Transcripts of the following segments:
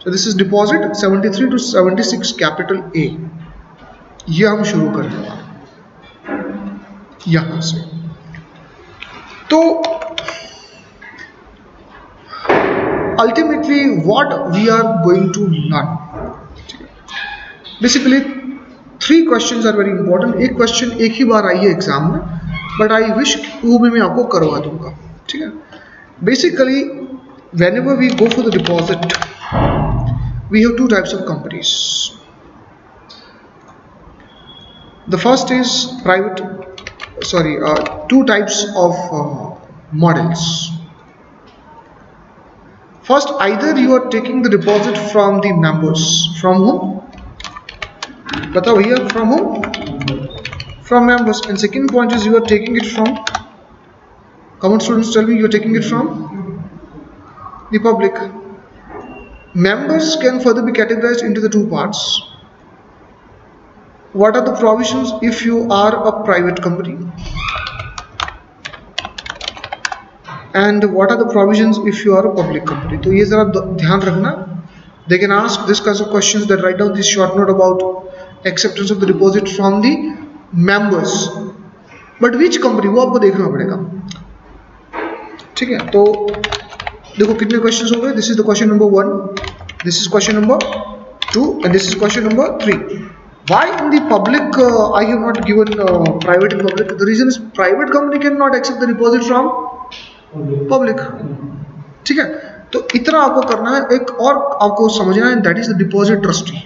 So this is deposit 73 to 76 capital A. ये हम शुरू करने वाले यहाँ से. तो ultimately what we are going to learn, basically 3 questions are very important. एक क्वेश्चन एक ही बार आई है एग्जाम में, बट आई विश वो भी मैं आपको करवा दूंगा. ठीक है. Basically whenever we go for the deposit, we have 2 types of companies. The first is private, 2 types of models. First, either you are taking the deposit from the members. From whom? Batao here, from whom? From members. And second point is you are taking it from, common students tell me, you are taking it from the public. Members can further be categorized into the 2 parts. What are the provisions if you are a private company? And what are the provisions if you are a public company? तो ये जरा ध्यान रखना. They can ask this kinds of questions, that write down this short note about acceptance of the deposit from the members. But which company, वो आपको देखना पड़ेगा. ठीक है. तो देखो कितने questions हो गए. This is the question number 1. This is question number 2, and this is question number 3. Why in the public I have not given private and public? The reason is private company cannot accept the deposit from public. ठीक है. तो इतना आपको करना है. एक और आपको समझना है, that is the deposit trustee.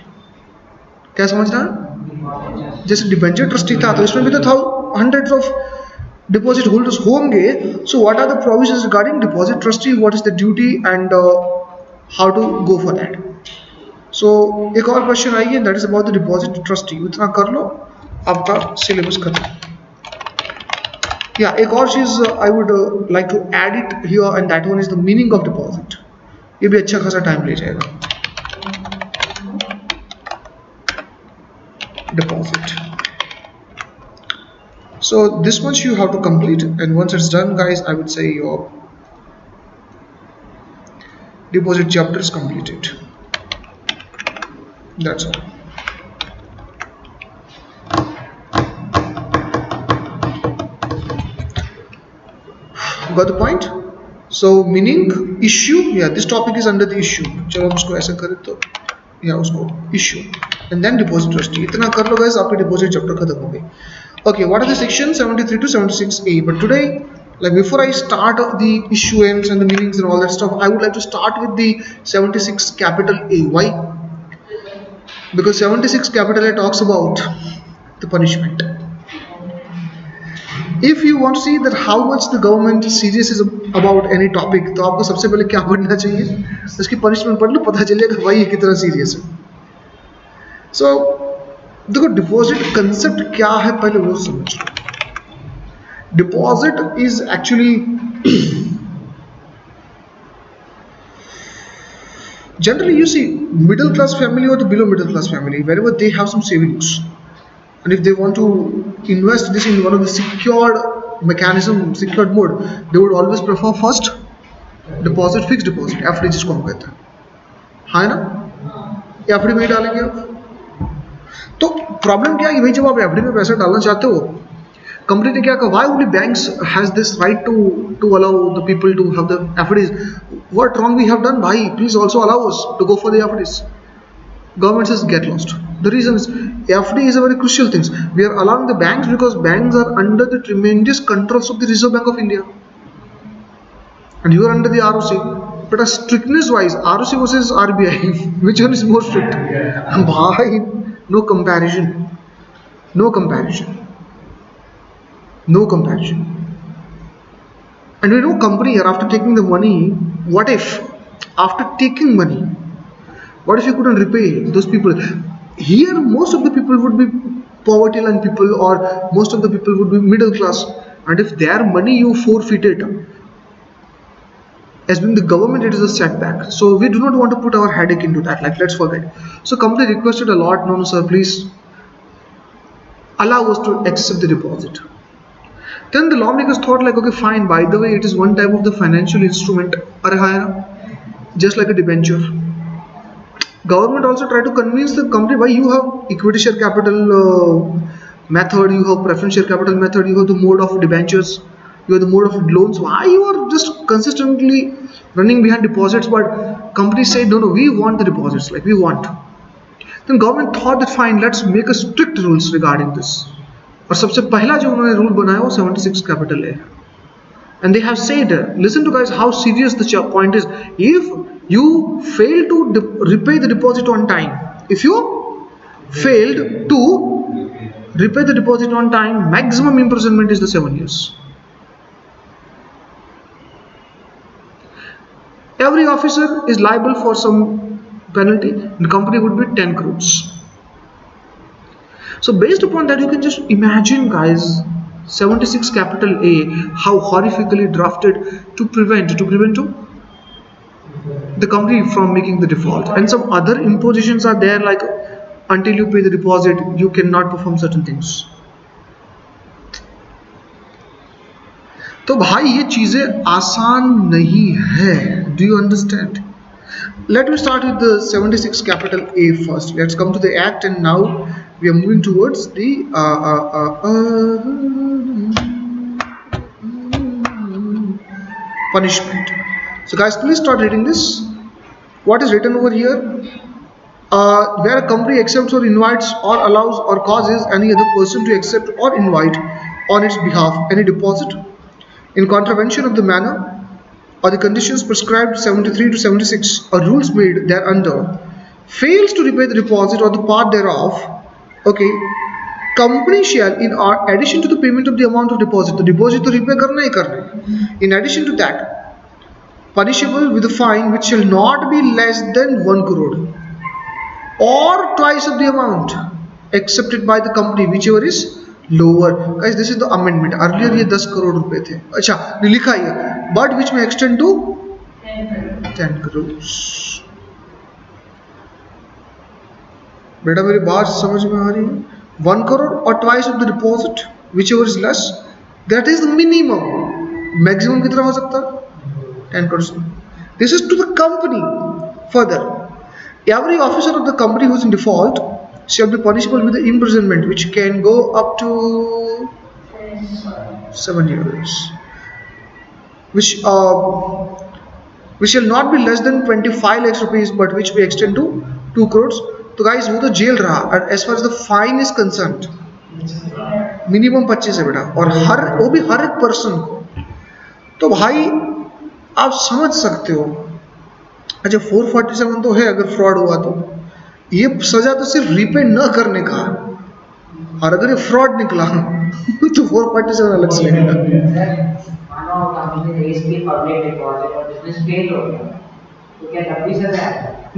क्या समझना है? जैसे डिबेंचर ट्रस्टी था, तो इसमें भी तो था हंड्रेड्स ऑफ डिपॉजिट होल्डर्स होंगे. So what are the provisions regarding deposit trustee, what is the duty and how to go for that. So एक और क्वेश्चन आई है, that is about the deposit trustee. इतना कर लो, आपका सिलेबस खत्म. Yeah, एक और चीज I would like to add it here, and that one is the meaning of deposit. ये भी अच्छा खासा टाइम ले जाएगा. Deposit. So this much you have to complete, and once it's done, guys, I would say your deposit chapter is completed. That's all. Got the point? So meaning, issue, yeah, this topic is under the issue. चलो हम इसको ऐसा करें तो, या उसको issue, and then deposit trustee. इतना कर लो guys, आपकी deposit chapter खत्म हो गई. Okay, what are the sections 73 to 76A? But today, like before I start the issuance and the meanings and all that stuff, I would like to start with the 76 capital A. Why? Because 76 capital A talks about the punishment. If you want to see that how much the government serious is about any topic, तो आपको सबसे पहले क्या पढ़ना चाहिए? उसकी punishment पढ़ लो, पता चलेगा भाई ये कितना serious है. So देखो डिपॉजिट कंसेप्ट क्या है पहले वो समझ लो. Deposit is actually generally you see middle class family or the below middle class family, wherever they have some savings, and if they want to invest this in one of the secured mechanism, secured mode, they would always prefer first deposit, fixed deposit, FD जिसको हम कहते हैं, है ना. FD में डालेंगे आप. तो प्रॉब्लम क्या है कि भाई जब आप एफडी में पैसा डालना चाहते हो, कंपनी ने क्या कहा, why only banks has this right to allow the people to have the FDs. What wrong we have done भाई, please also allow us to go for the FDs. Government says get lost. The reason is FD is a very crucial thing. We are allowing the banks because banks are under the tremendous controls of the Reserve Bank of India, and you are under the ROC. But as strictness wise, ROC versus RBI, which one is more strict? Bhai, no comparison. No comparison. No comparison. And we know company here, after taking the money, what if after taking money, what if you couldn't repay those people? Here most of the people would be poverty line people, or most of the people would be middle class, and if their money you forfeited, as being the government, it is a setback. So we do not want to put our headache into that, like let's forget. So company requested a lot, no sir, please allow us to accept the deposit. Then the lawmakers thought like, okay fine, by the way it is one type of the financial instrument, just like a debenture. Government also try to convince the company why you have equity share capital method, you have preference share capital method, you have the mode of debentures, you have the mode of loans. Why you are just consistently running behind deposits? But companies say no, no, we want the deposits, like we want. Then government thought that fine, let's make a strict rules regarding this. और सबसे पहला जो उन्होंने rule बनाया वो 76 capital है. And they have said, listen to guys how serious the point is. If you fail to repay the deposit on time, if you failed to repay the deposit on time, maximum imprisonment is the 7 years. Every officer is liable for some penalty. The company would be 10 crores. So based upon that, you can just imagine guys, 76 capital A, how horrifically drafted to prevent the company from making the default. And some other impositions are there, like until you pay the deposit you cannot perform certain things. तो भाई ये चीजें आसान नहीं है. Do you understand? Let me start with the 76 capital A first. Let's come to the act, and now we are moving towards the punishment. So guys, please start reading this. What is written over here? Where a company accepts or invites or allows or causes any other person to accept or invite on its behalf any deposit in contravention of the manner or the conditions prescribed 73 to 76 or rules made thereunder, fails to repay the deposit or the part thereof, okay, company shall, in addition to the payment of the amount of deposit, the deposit to repay karna hi karna, in addition to that, punishable with a fine which shall not be less than 1 crore or twice of the amount accepted by the company, whichever is lower. Guys, this is the amendment. Earlier ये 10 करोड़ रुपए थे. अच्छा लिखा ही है, but which may extend to 10 crores. बेटा मेरी बात समझ में आ रही है? 1 crore or twice of the deposit, whichever is less, that is the minimum. Maximum कितना हो सकता है? 10%. This is to the company. Further, every officer of the company who is in default shall be punishable with the imprisonment, which can go up to 7 years, which shall not be less than 25 lakhs rupees, but which may extend to 2 crores. तो guys वो तो jail रहा. And as far as the fine is concerned, minimum 25 है बेटा, और वो भी हर एक पर्सन को. तो भाई आप समझ सकते हो. अच्छा 447 तो है अगर फ्रॉड हुआ तो. ये सजा तो सिर्फ रीपे न करने का, और अगर ये फ्रॉड निकला तो 447 अलग से लगेगा.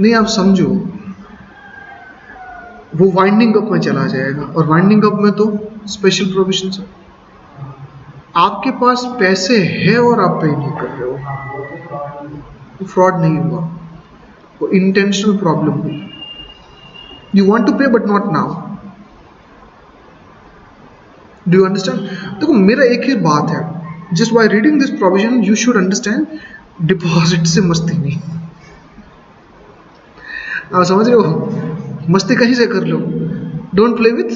नहीं आप समझो, वो वाइंडिंग अप में चला जाएगा, और वाइंडिंग अप में तो स्पेशल प्रोविजन है. आपके पास पैसे है और आप पे नहीं कर रहे हो, फ्रॉड नहीं हुआ, वो इंटेंशनल प्रॉब्लम हुई. You want to pay but not now. Do you understand? देखो मेरा एक ही बात है, just by reading this provision you should understand, deposit से मस्ती नहीं. आप समझ रहे हो? मस्ती कहीं से कर लो. Don't play with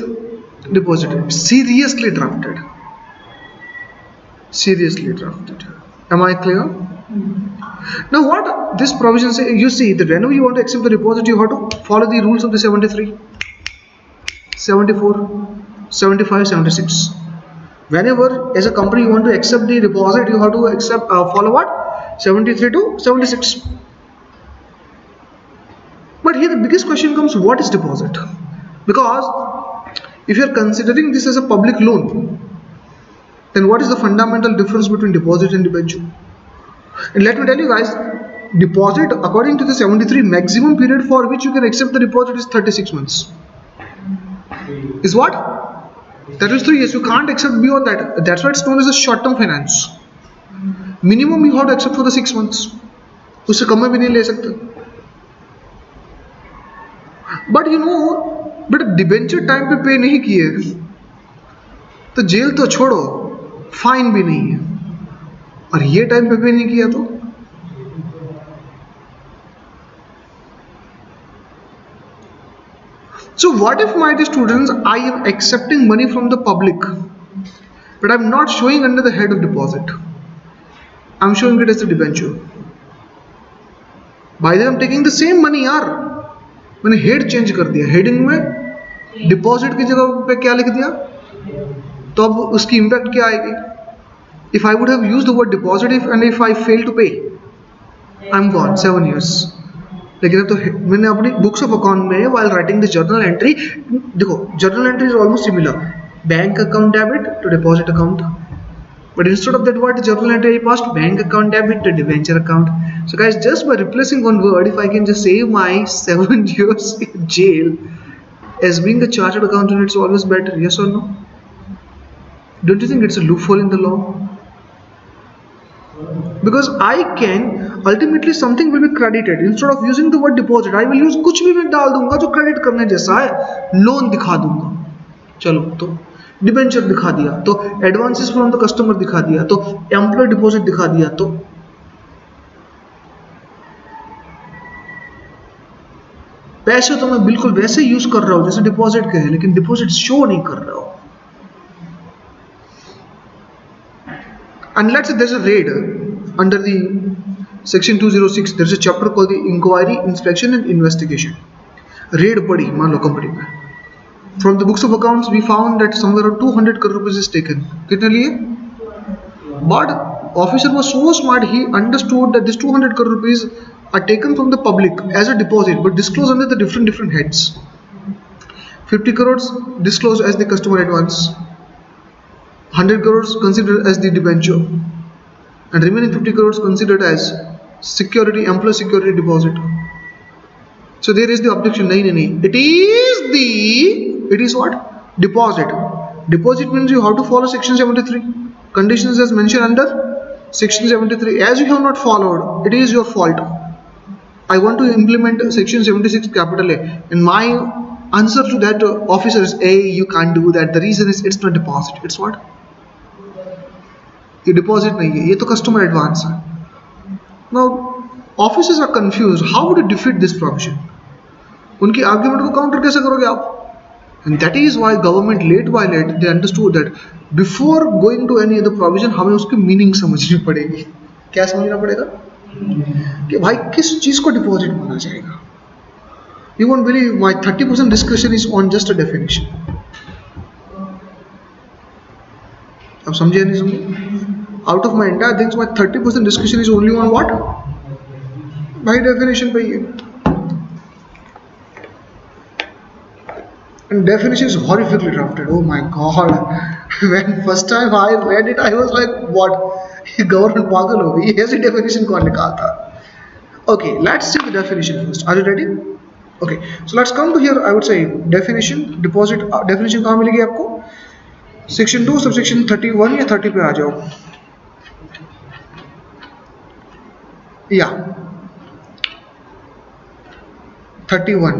deposit. Seriously drafted. Seriously drafted. Am I clear? Now what this provision say, you see that whenever you want to accept the deposit you have to follow the rules of the 73, 74, 75, 76. Whenever as a company you want to accept the deposit you have to accept follow what? 73 to 76. But here the biggest question comes, what is deposit? Because if you are considering this as a public loan, then what is the fundamental difference between deposit and debenture? And let me tell you guys, deposit according to the 73, maximum period for which you can accept the deposit is 36 months. Is what? That is 3 years. You can't accept beyond that. That's why it's known as a short-term finance. Minimum you have to accept for the 6 months. उससे कम में भी नहीं ले सकते. But you know, but debenture time पे पे नहीं किए तो जेल तो छोड़ो, फाइन भी नहीं है, और ये टाइम पे नहीं किया तो So what if, my dear students, I am accepting money from the public, but I'm not showing under the head of deposit. I'm showing it as the debenture. By then I'm taking the same money यार, मैंने head change कर दिया, heading में deposit की जगह पे क्या लिख दिया, तो अब उसकी इम्पैक्ट क्या आएगी? If I would have used the word deposit and if I fail to pay, I M gone 7 years. लेकिन अब तो मैंने अपनी बुक्स ऑफ अकाउंट में while writing the journal entry, देखो journal entry is almost similar, bank account debit to deposit account, but instead of that word journal entry I passed bank account debit to debenture account. So guys, just by replacing one word, if I can just save my 7 years in jail, as being a chartered accountant, it's always better. Yes or no? Don't you think it's a loophole in the law? Because I can ultimately something will be credited. Instead of using the word deposit, I will use कुछ भी मैं डाल दूंगा जो credit करने जैसा है, loan दिखा दूंगा. चलो तो डिबेंचर दिखा दिया, तो एडवांसेस फ्रॉम द कस्टमर दिखा दिया, तो एम्प्लॉय डिपॉजिट दिखा दिया, तो पैसे तो मैं बिल्कुल वैसे यूज कर रहा हूं जैसे डिपॉजिट के है, लेकिन डिपॉजिट शो नहीं कर रहा हूं. And let's say there's a raid under the section 206, there's a chapter called the inquiry, inspection and investigation. Raid पड़ी मान लो कंपनी में, from the books of accounts we found that somewhere around 200 crore rupees is taken. कितने लिए? But officer was so smart, he understood that this 200 crore rupees are taken from the public as a deposit but disclosed under the different heads. 50 crores disclosed as the customer advance, 100 crores considered as the debenture, and remaining 50 crores considered as security, employee security deposit. So there is the objection, nahi, it is what? Deposit. Deposit means you have to follow section 73. Conditions as mentioned under section 73. As you have not followed, it is your fault. I want to implement section 76 capital A, and my answer to that officer is A, you can't do that. The reason is it's not deposit. It's what? ये deposit नहीं है, ये तो customer advance है. Now officers are confuse, how would you defeat this provision? उनकी argument को counter कैसे करोगे आप? And that is why government late by late they understood that before going to any other provision हमें उसकी meaning समझनी पड़ेगी. क्या समझना पड़ेगा? कि भाई किस चीज को डिपॉजिट माना जाएगा. You won't believe my 30% discussion is on just a definition. अब समझे नहीं समझे? Out of my entire things, my 30% discussion is only on what? By definition पे ये. And definition is horrifically drafted. Oh my god! When first time I read it, I was like, what? ये government पागल हो गई. ऐसी definition कौन निकालता? Okay, let's see the definition first. Are you ready? Okay, so let's come to here. I would say definition, deposit. Definition कहाँ मिलेगी आपको? Section 2, subsection 31 या 30 पे आ जाओ. Yeah, 31.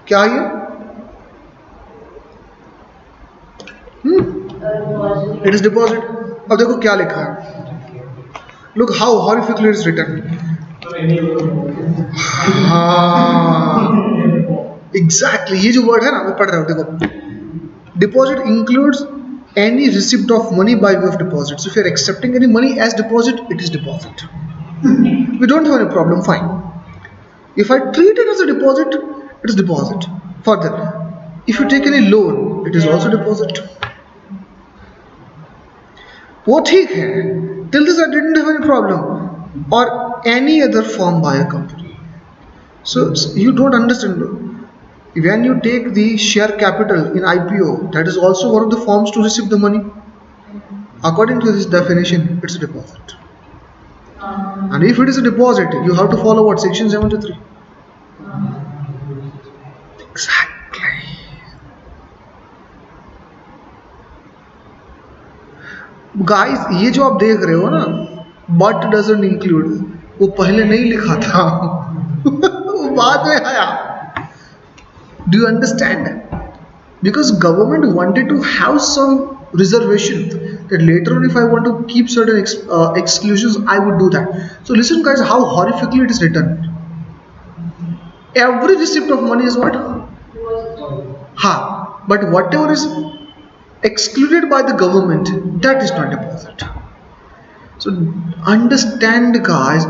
क्या है? It is deposit. अब देखो क्या लिखा है. Look how horrifically it is written. हाँ, exactly. ये जो वर्ड है ना, मैं पढ़ रहा हूँ. देखो, deposit includes any receipt of money by way of deposit. So if you are accepting any money as deposit, it is deposit. We don't have any problem, fine. If I treat it as a deposit, it is deposit. Further, if you take any loan, it is also deposit. वो ठीक है. Till this I didn't have any problem. Or any other form by a company. So you don't understand. When you take the share capital in IPO, that is also one of the forms to receive the money. According to this definition, it's a deposit. And if it is a deposit, you have to follow what? Section 73. Exactly. Guys, ये जो आप देख रहे हो ना, but doesn't include, वो पहले नहीं लिखा था. वो बाद में आया. Do you understand? Because government wanted to have some reservation that later on if I want to keep certain exclusions, I would do that. So listen guys, how horrifically it is written. Every receipt of money is what? Ha. But whatever is excluded by the government, that is not deposit. So understand, guys,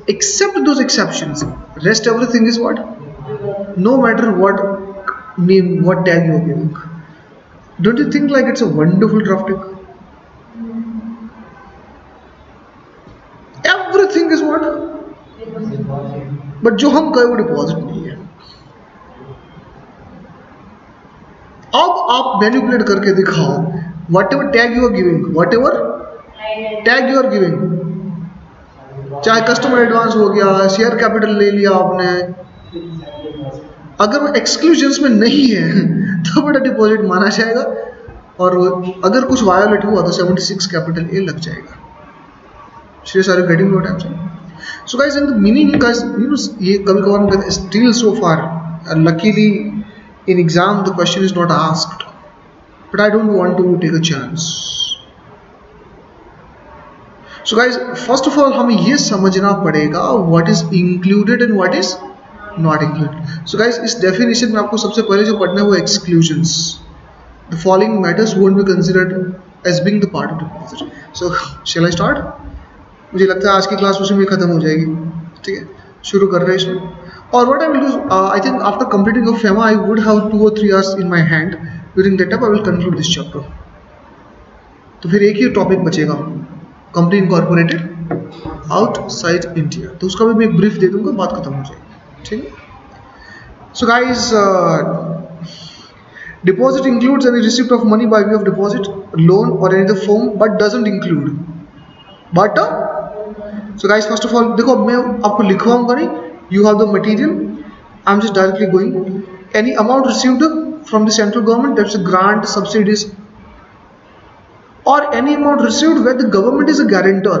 except those exceptions, rest everything is what? No matter what name, what tag you are giving. Don't you think like it's a wonderful drafting? Everything is what? But जो हम कहे वो deposit नहीं है. अब आप manipulate करके दिखाओ. Whatever tag you are giving, whatever tag you are giving, चाहे कस्टमर एडवांस हो गया, शेयर कैपिटल ले लिया आपने, अगर वो एक्सक्लूजन्स में नहीं है तो बड़ा डिपॉजिट माना जाएगा. और अगर कुछ वायोलेट हुआ तो 76 कैपिटल ए लग जाएगा. Serious, are you getting what I'm saying? So guys, in the meaning, guys, ये कभी कभार still so far, luckily in exam the question is not asked, but I don't want to take a chance. So guys, first of all हमें ये समझना पड़ेगा what is included and what is not included. So guys, इस definition में आपको सबसे पहले जो पढ़ना है वो exclusions. The following matters won't be considered as being the part of deposit. So shall I start? मुझे लगता है आज की क्लास उसी में ख़त्म हो जाएगी. ठीक है, शुरू कर रहे हैं इसमें. और what I will do, I think after completing of FEMA I would have 2 or 3 hours in my hand. During that time I will conclude this chapter. तो फिर एक ही टॉपिक बचेगा, कंपनी इनकॉर्पोरेटेड आउटसाइड इंडिया. तो उसका भी मैं एक brief दे दूंगा, बात खत्म हो जाएगी. ठीक है. So guys, deposit includes any receipt of money by way of deposit, loan or any other form, but doesn't include. But so guys, first of all, देखो मैं आपको लिखवाऊंगा नहीं. You have the material. I'm just directly going. Any amount received from the central government, that's a grant, subsidies, or any amount received where the government is a guarantor,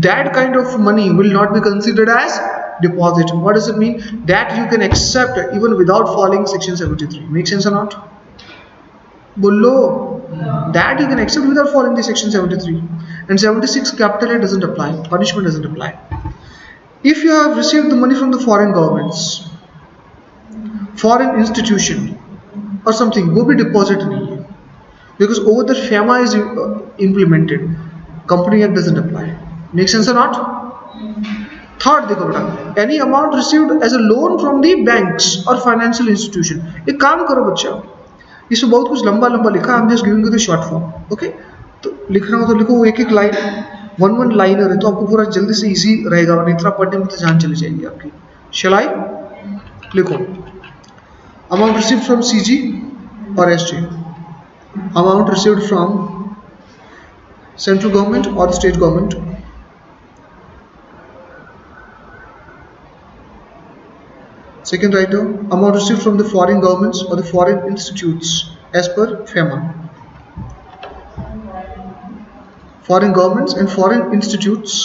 that kind of money will not be considered as deposit. What does it mean? That you can accept even without following section 73. Make sense or not? Bollo. That you can accept without following the section 73. And 76 capital A doesn't apply, punishment doesn't apply. If you have received the money from the foreign governments, foreign institution or something, वो भी deposit नहीं है, because over the FEMA is implemented. Company Act doesn't apply. Make sense or not? Third देखो बेटा, any amount received as a loan from the banks or financial institution. एक काम करो बच्चा, इसमें बहुत कुछ लंबा लंबा लिखा है. I'm just giving you the short form. Okay? तो लिखना हो तो लिखो, वो एक एक लाइन, वन लाइनर है, तो आपको पूरा जल्दी से इजी रहेगा, और इतना पढ़ने में तो जान चली जाएगी आपकी. Shall I? लिखो, अमाउंट रिसीव्ड फ्रॉम सीजी और SG, amount received from central government और state government, second writer, amount received from the foreign governments or the foreign institutes as per FEMA. Foreign governments and foreign institutions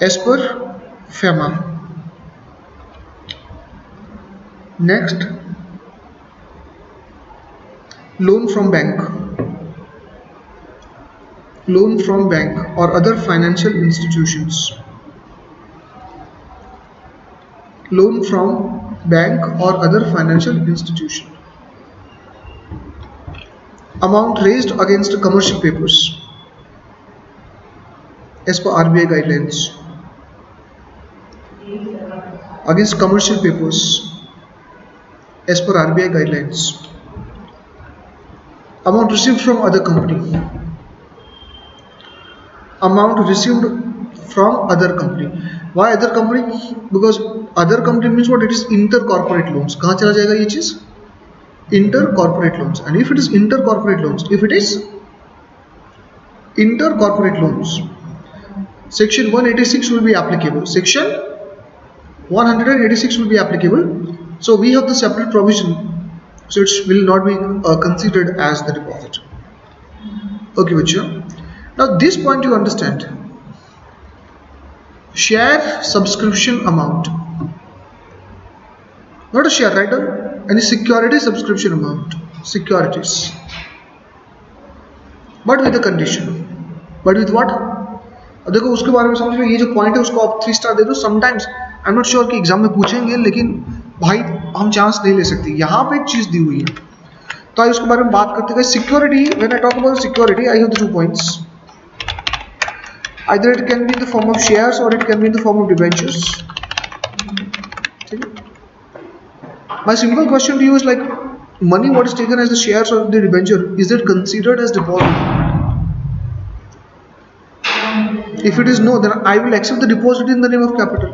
as per FEMA. Next, loan from bank or other financial institutions. Loan from bank or other financial institution. Amount raised against commercial papers as per RBI guidelines. Against commercial papers as per RBI guidelines. Amount received from other company. Amount received from other company. Why other company? Because other company means what? It is inter-corporate loans. कहाँ चला जाएगा ये चीज? Inter-corporate loans. And if it is inter-corporate loans, section 186 will be applicable. Section 186 will be applicable. So we have the separate provision, so it will not be considered as the deposit. Okay, bachcha. Now this point you understand. Share subscription amount, not a share, right? Any security subscription amount, securities, but with a condition. But with what? अब देखो उसके बारे में समझ लो, ये जो point है उसको आप 3 स्टार दे दो. Sometimes I am not sure कि एग्जाम में पूछेंगे, लेकिन भाई हम चांस नहीं ले सकते, यहाँ पे एक चीज़ दी हुई है। तो आइए उसके बारे में बात करते हैं। Security, when I talk about security, I have the 2 points. Either it can be in the form of shares or it can be in the form of debentures. My simple question to you is like, money what is taken as the shares or the debenture, is it considered as deposit? If it is no, then I will accept the deposit in the name of capital.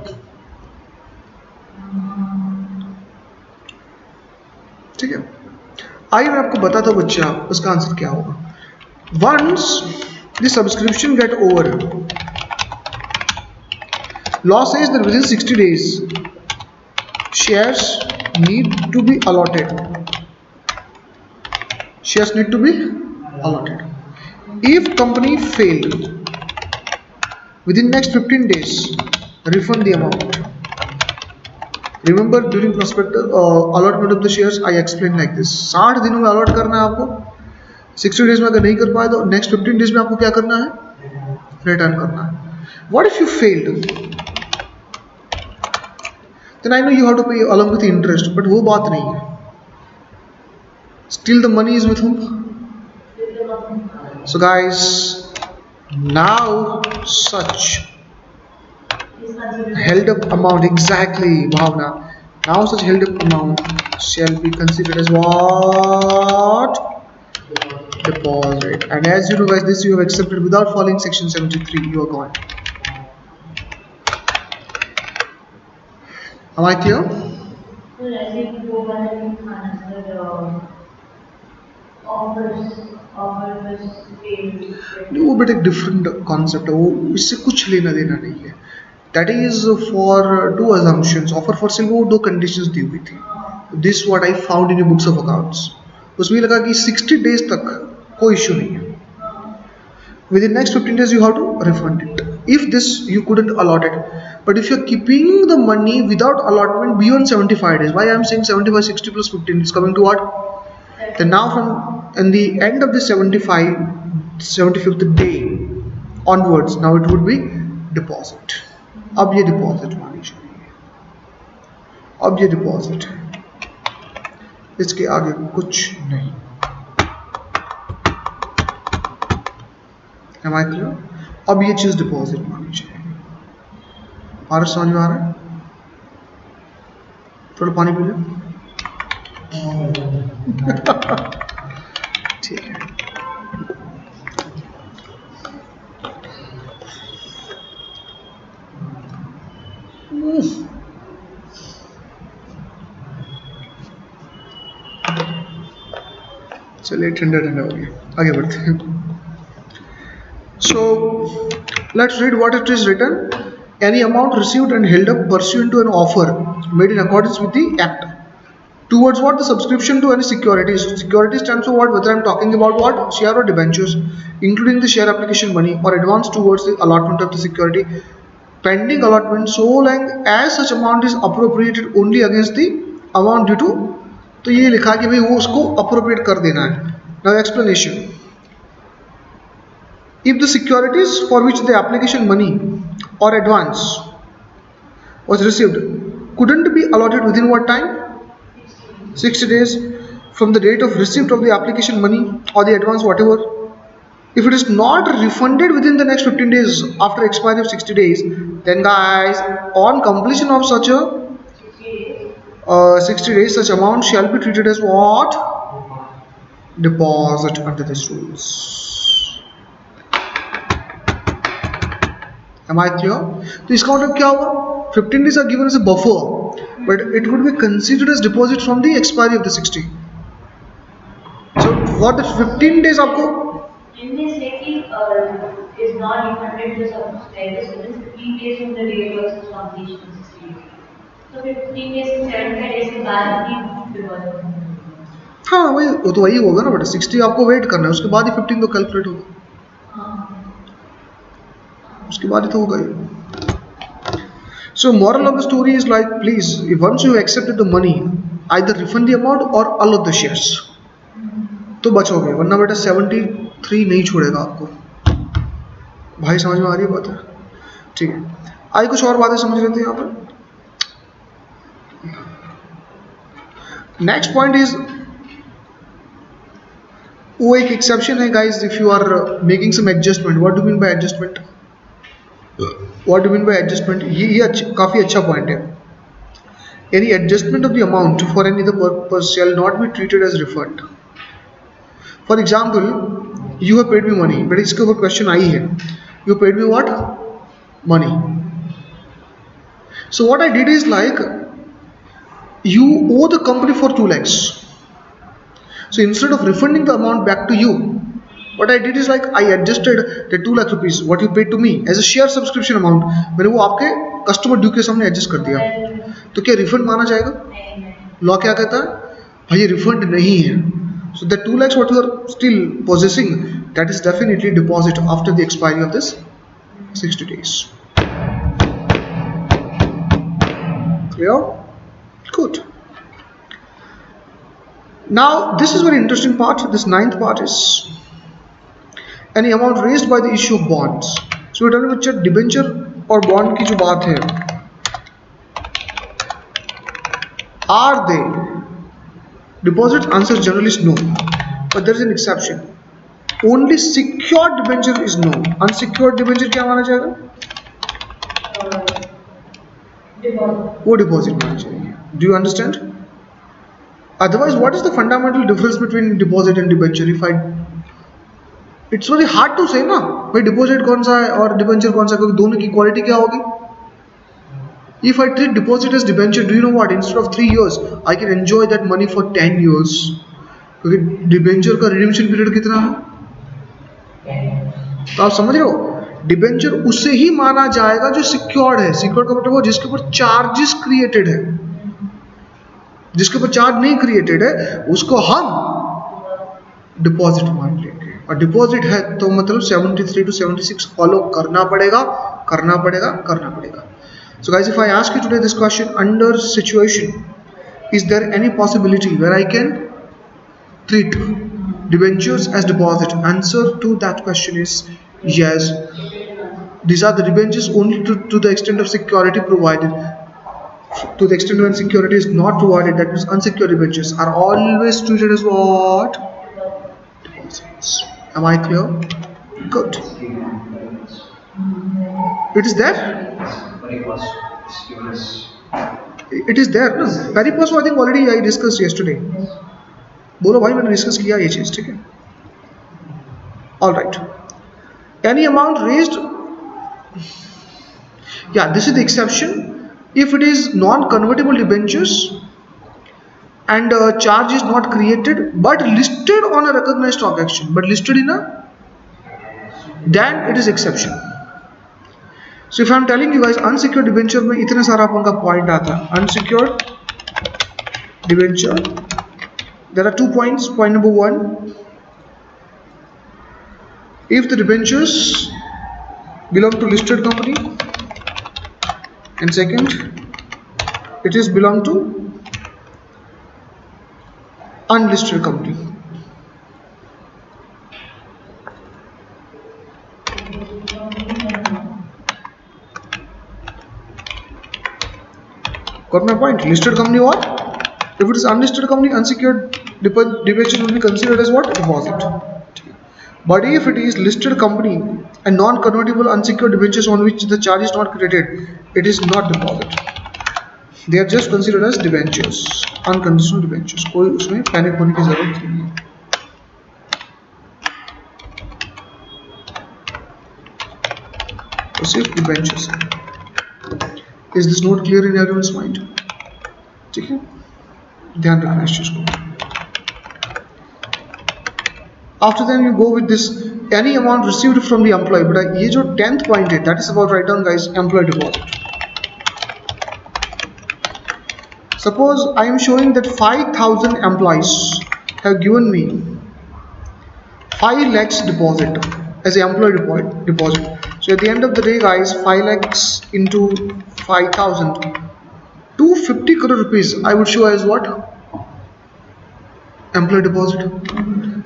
ठीक है, आइए मैं आपको बताता हूँ बच्चा उसका answer क्या होगा। Once the subscription get over, law says that within 60 days shares need to be allotted. Shares need to be allotted. If company fail within next 15 days, refund the amount. Remember during prospectus allotment of the shares I explained like this, 60 दिनों में allot करना है आपको, 60 days में अगर नहीं कर पाए तो next 15 days में आपको क्या करना है, रिटर्न करना है। What if you failed? Then I know you have to pay along with the interest, but वो बात नहीं है। Still the money is with whom? So guys, now such held up amount, exactly Bhavna, now such held up amount shall be considered as what? Deposit. And as you know guys, this you have accepted without following section 73, you are gone. Am I clear? नहीं, वो बेटा different concept है, वो इससे कुछ लेना देना नहीं है। That is for 2 assumptions। Offer for sale वो 2 कंडीशंस दी हुई थी। This what I found in books of accounts. उसमें लगा कि 60 डेज तक कोई इश्यू नहीं है, with in next 15 days you have to refund it if this you couldn't allot it. But if you're keeping the money without allotment beyond 75 days, why I'm saying 75, 60 plus 15 is coming to what? Then now from in the end of the 75th day onwards, now it would be deposit. अब ये deposit मानी जाएगी, अब ये deposit है, इसके आगे कुछ नहीं। Am I clear? अब ये चीज डिपॉजिट मानी जाएगी। और समझ में आ रहा है? थोड़ा पानी पी लो। ठीक है, चलिए ठंडा ठंडा हो गया, आगे बढ़ते हैं। So let's read what it is written. Any amount received and held up pursuant to an offer made in accordance with the act towards what? The subscription to any securities. Security stands for what? Whether I'm talking about what? Share or debentures, including the share application money or advance towards the allotment of the security, pending allotment so long as such amount is appropriated only against the amount due to। तो ये लिखा कि भाई वो उसको appropriate कर देना है। Now explanation. If the securities for which the application money or advance was received couldn't be allotted within what time? 60 days from the date of receipt of the application money or the advance, whatever. If it is not refunded within the next 15 days after expiry of 60 days, then guys, on completion of such a 60 days, such amount shall be treated as what? Deposit under these rules. Am I clear? तो इसका मतलब क्या होगा? 15 days are given as a buffer, but it would be considered as deposit from the expiry of the 60. So what the 15 days आपको? In this is not refunded to subscribers within 15 days from the date of completion. So 15 days 75 days के बाद ही deposit। हाँ वही, वो तो वही होगा ना बेटा, 60 आपको वेट करना है, उसके बाद ही 15 तो कैलकुलेट होगा, उसके बाद ही तो होगा ये। So moral of the story is like, please, if once you accepted the money, either refund the amount or allot the shares, तो बचोगे, वरना बेटा 73 नहीं छोड़ेगा आपको। भाई समझ में आ रही है बात है? ठीक है, आइए कुछ और बातें समझ लेते हैं यहाँ पर। नेक्स्ट पॉइंट इज, वो एक एक्सेप्शन है guys, if you are making some adjustment. What do mean by adjustment? What do mean by adjustment? ये काफी अच्छा पॉइंट है. Any adjustment of the amount for any other purpose shall not be treated as refund. For example, you have paid me money, but इसके ऊपर question आई है. You paid me what? Money. So what I did is like, you owe the company for 2 lakhs. So instead of refunding the amount back to you, what I did is like I adjusted the 2 lakh rupees what you paid to me as a share subscription amount. मैंने वो आपके customer due के सामने adjust कर दिया. तो क्या refund माना जाएगा? लॉ क्या कहता है? भाई ये रिफंड नहीं है. So the 2 lakhs what you are still possessing, that is definitely deposit after the expiry of this 60 days. Clear? Good. Now this is very interesting part. This ninth part is any amount raised by the issue of bonds. So we're talking about debenture और bond की जो बात है, are they deposit? Answer generally is no, but there is an exception. Only secured debenture is no. Unsecured debenture क्या माना जाएगा? वो deposit माना जाएगा. Do you understand? Otherwise, what is the fundamental difference between deposit and debenture? It's very hard to say ना भाई deposit कौन सा है और डिबेंचर कौन सा है, क्योंकि दोनों की क्वालिटी क्या होगी. If I treat deposit as debenture, do you know what? Instead of 3 years, I can enjoy that money for 10 years. क्योंकि डिबेंचर का रिडीम्पशन पीरियड कितना है? तो आप समझ रहे हो, डिबेंचर उसे ही माना जाएगा जो सिक्योर्ड है. सिक्योर्ड का मतलब वो जिसके ऊपर चार्जेस क्रिएटेड है. जिसके ऊपर चार्ज नहीं क्रिएटेड है उसको हम डिपॉजिट मान लेंगे. और डिपॉजिट है तो मतलब 73 to 76 फॉलो करना पड़ेगा. So guys, if I ask you today this question, under situation, is there any possibility where I can treat debentures as deposit? Answer to that question is yes. These are the debentures only to the extent of security provided. To the extent when security is not provided, that means unsecured debentures are always treated as what? Deposits. Am I clear? Good. It is there. It is there. No? Pari-passu I think already I discussed yesterday. बोलो भाई मैंने discuss किया ये चीज. ठीक है. All right. Any amount raised. Yeah, this is the exception. If it is non-convertible debentures and charge is not created but listed on a recognized stock exchange, but listed in a, then it is exception. So if I am telling you guys unsecured debenture में इतने सारा अपन का point आता है. Unsecured debenture, there are 2 points. Point number 1, if the debentures belong to listed company, and second, it is belong to unlisted company. Got my point? Listed company what? If it is unlisted company, unsecured debenture will be considered as what? Deposit. But if it is listed company and non-convertible unsecured debentures on which the charge is not credited, it is not deposit. They are just considered as debentures, unconditional debentures. कोई उसमें panic होने की जरूरत नहीं है. तो सिर्फ debentures. Is this note clear in everyone's mind? ठीक है, ध्यान रखना इस चीज को. After then you go with this any amount received from the employee. But ये जो 10th point है, that is about write down guys employee deposit. Suppose I am showing that 5,000 employees have given me 5 lakhs deposit as an employee deposit. So at the end of the day guys, 5 lakhs into 5,000, 250 crore rupees I would show as what? Employee deposit.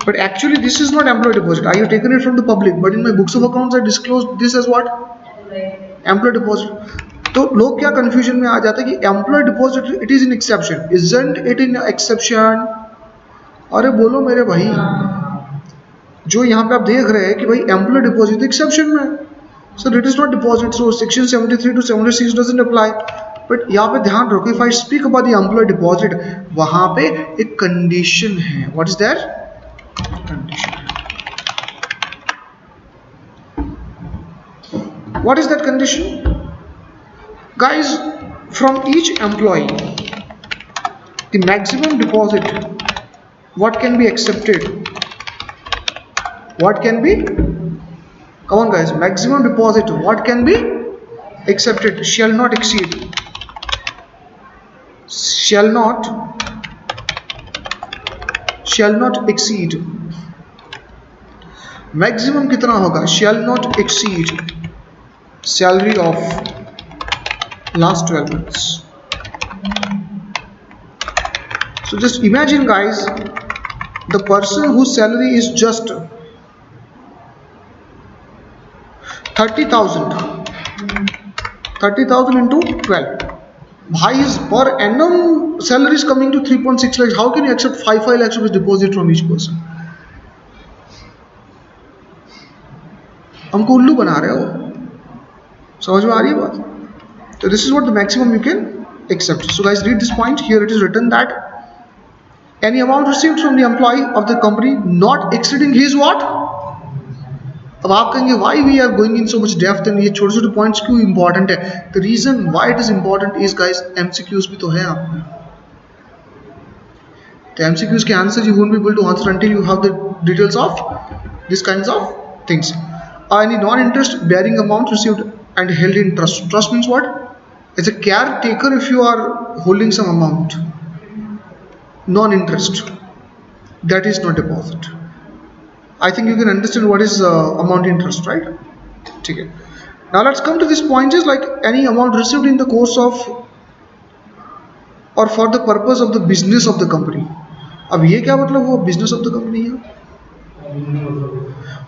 But actually this is not employee deposit. I have taken it from the public, but in my books of accounts I disclosed this as what? Employee deposit. तो लोग क्या confusion में आ जाते हैं कि employ deposit it is in exception, isn't it in exception? अरे बोलो मेरे भाई, जो यहाँ पे आप देख रहे हैं कि भाई एम्प्लॉय डिपॉजिट एक्सेप्शन में, sir it is not deposit, so section 73 to 76 doesn't apply. But यहाँ पे ध्यान रखो, if I speak about the employ deposit, वहां पे एक कंडीशन है। What is that condition? What is that condition guys? From each employee, the maximum deposit what can be accepted, what can be, come on guys, maximum deposit what can be accepted shall not exceed, shall not exceed, maximum कितना होगा? shall not exceed salary of last 12 months. So just imagine guys, the person whose salary is just 30,000, 30,000 into 12, bhai, his per annum salary is coming to 3.6 lakhs. How can you accept 5 lakhs of his deposit from each person? हमको उल्लू बना रहे हो, समझ में आ रही है बात? So this is what the maximum you can accept. So guys, read this point. Here it is written that any amount received from the employee of the company not exceeding his what? अब आप कहेंगे why we are going in so much depth and ये छोटे छोटे points क्यों important है? The reason why it is important is guys, MCQs भी तो है आप में, तो MCQs के answer you won't be able to answer until you have the details of these kinds of things. Any non-interest bearing amount received and held in trust. Trust means what? As a caretaker, if you are holding some amount, non-interest, that is not deposit. I think you can understand what is amount interest, right? Okay. Now let's come to this point, is like any amount received in the course of or for the purpose of the business of the company. अब ये क्या मतलब, वो business of the company है?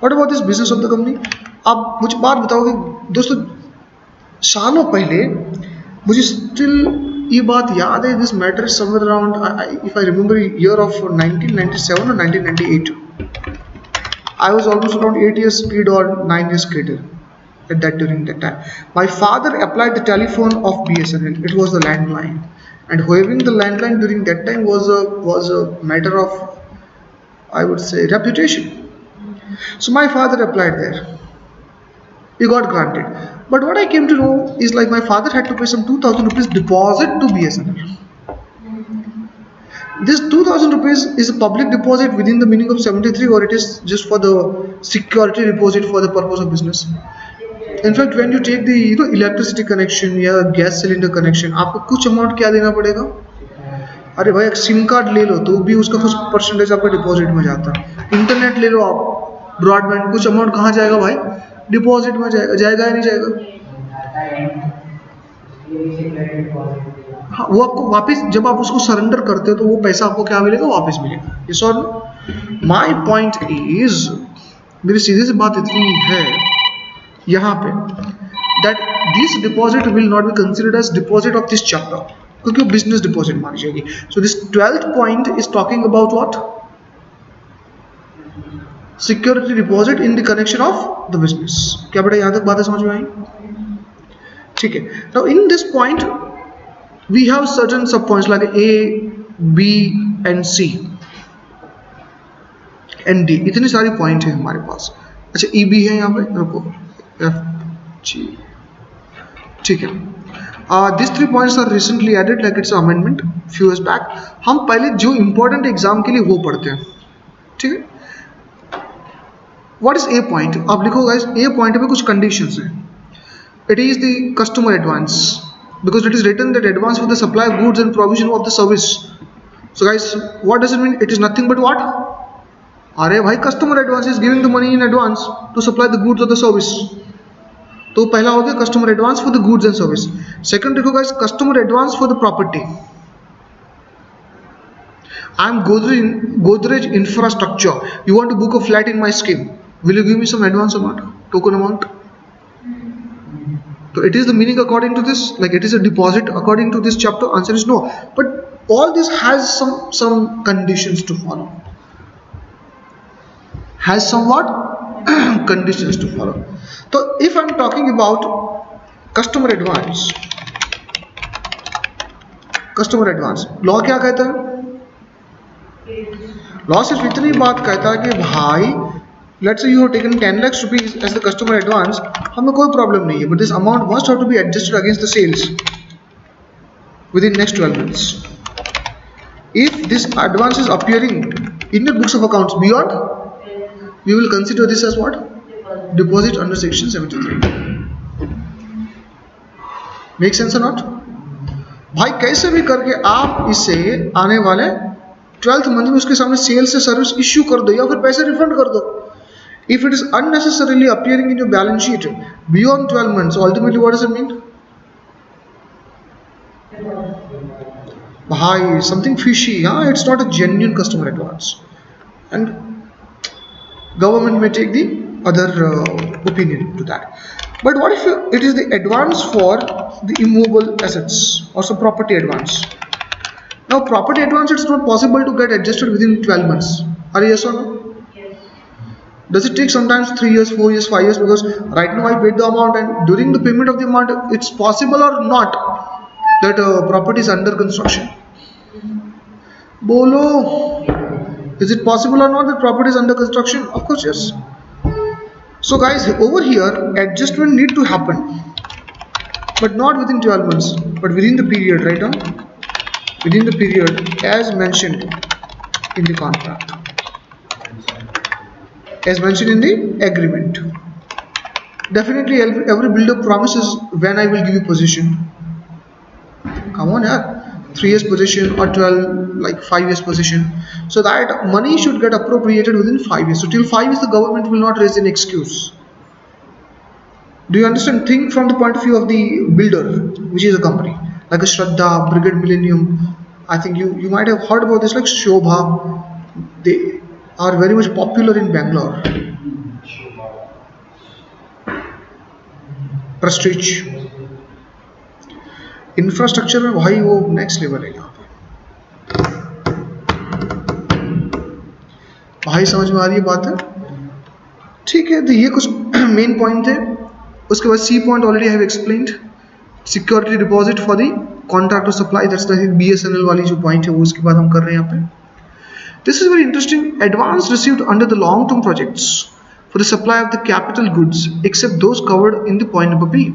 What about this business of the company? आप मुझे बात बताओगे दोस्तों, सालों पहले मुझे स्टिल ये बात याद है, this matter somewhere around, if I remember year of 1997 or 1998, I was almost around 8 years kid or 9 years kid at that, during that time my father applied the telephone of BSNL. It was the landline, and having the landline during that time was a matter of, I would say, reputation. So my father applied there, he got granted. But what I came to know is like my father had to pay some 2,000 rupees deposit to BSNL. This 2,000 rupees is a public deposit within the meaning of 73, or it is just for the security deposit for the purpose of business. In fact, when you take the electricity connection या gas cylinder connection, आपको कुछ amount क्या देना पड़ेगा? अरे भाई, एक SIM card ले लो तो भी उसका कुछ परसेंटेज आपका डिपॉजिट में जाता है। इंटरनेट ले लो आप, ब्रॉडबैंड, कुछ अमाउंट कहाँ जाएगा भाई? डिपॉजिट में जाएगा। जाएगा या नहीं जाएगा? हाँ, वो आपको वापस जब आप उसको सरेंडर करते हो तो वो पैसा आपको क्या मिलेगा? वापस मिलेगा। यस और नो? माय पॉइंट इज, मेरी सीधी सी बात इतनी है यहाँ पे, that this deposit will not be considered as deposit of this chapter, क्योंकि वो बिजनेस डिपॉजिट मानी जाएगी। So this 12th point is talking about what? Security deposit in the connection of the business. क्या बेटा यहाँ तक बातें समझ में आई? ठीक है। Now in this point we have certain sub points like A, B and C and D, इतनी सारी पॉइंट है हमारे पास। अच्छा, E B है यहाँ पे, रुको, F G, ठीक है। These 3 points are recently added, like it's an amendment few years back. हम पहले जो important एग्जाम के लिए वो पढ़ते हैं, ठीक है। What is A point? आप लिखो guys, A point में कुछ conditions हैं। It is the customer advance, because it is written that advance for the supply of goods and provision of the service. So guys, what does it mean? It is nothing but what? अरे भाई, customer advance is giving the money in advance to supply the goods or the service. तो पहला हो गया customer advance for the goods and service. Second देखो guys, customer advance for the property. I am Godrej Infrastructure. You want to book a flat in my scheme? Will you give me some advance amount, token amount? So it is the meaning according to this, like it is a deposit according to this chapter. Answer is no. But all this has some conditions to follow. Has somewhat conditions to follow. So if I'm talking about customer advance, customer advance law क्या कहता है? Law सिर्फ इतनी बात कहता है कि भाई let's say you have taken 10 lakh rupees as the customer advance, हमें कोई प्रॉब्लम नहीं है, but this amount must have to be adjusted against the sales within next 12 months. If this advance is appearing in the books of accounts beyond, we will consider this as what? Deposit under section 73. Make sense or not? भाई कैसे भी करके आप इसे आने वाले 12th month में उसके सामने सेल से सर्विस इश्यू कर दो या फिर पैसे रिफंड कर दो. If it is unnecessarily appearing in your balance sheet beyond 12 months, ultimately what does it mean? भाई समथिंग फिशी. हाँ, it's not a genuine customer advance and government may take the other opinion to that. But what if it is the advance for the immovable assets or some property advance? Now property advance, it's not possible to get adjusted within 12 months. Are you yes or no? Yes. Does it take sometimes 3 years, 4 years, 5 years? Because right now I paid the amount and during the payment of the amount, it's possible or not that property is under construction. Bolo. Is it possible or not that property is under construction? Of course, yes. So guys, over here, adjustment need to happen, but not within 12 months, but within the period, right on? Within the period as mentioned in the contract, as mentioned in the agreement. Definitely, every builder promises when I will give you possession. Come on, yaar. 3 years possession or 12, like 5 years possession, so that money should get appropriated within 5 years. So till 5 years the government will not raise an excuse. Do you understand? Think from the point of view of the builder, which is a company like a Shraddha, Brigade Millennium. I think you might have heard about this, like Shobha. They are very much popular in Bangalore. Prestige. Infrastructure में भाई वो next level है यहाँ पे. भाई समझ में आ रही है बात है? ठीक है, तो ये कुछ मेन पॉइंट थे. उसके बाद C point already have explained. Security deposit for the contract to supply, that's the BSNL वाली जो पॉइंट है वो उसके बाद हम कर रहे हैं यहाँ पे. This is very interesting. Advance received under the long term projects for the supply of the capital goods except those covered in the point number B.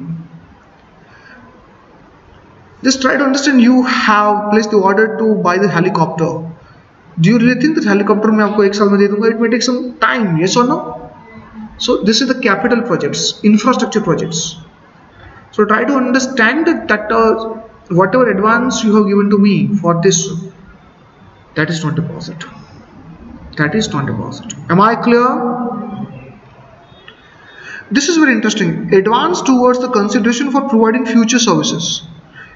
Just try to understand, you have placed the order to buy the helicopter. Do you really think that helicopter मैं आपको एक साल में दे दूँगा? It may take some time, yes or no? So this is the capital projects, infrastructure projects. So try to understand that whatever advance you have given to me for this, that is not deposit. That is not deposit. Am I clear? This is very interesting. Advance towards the consideration for providing future services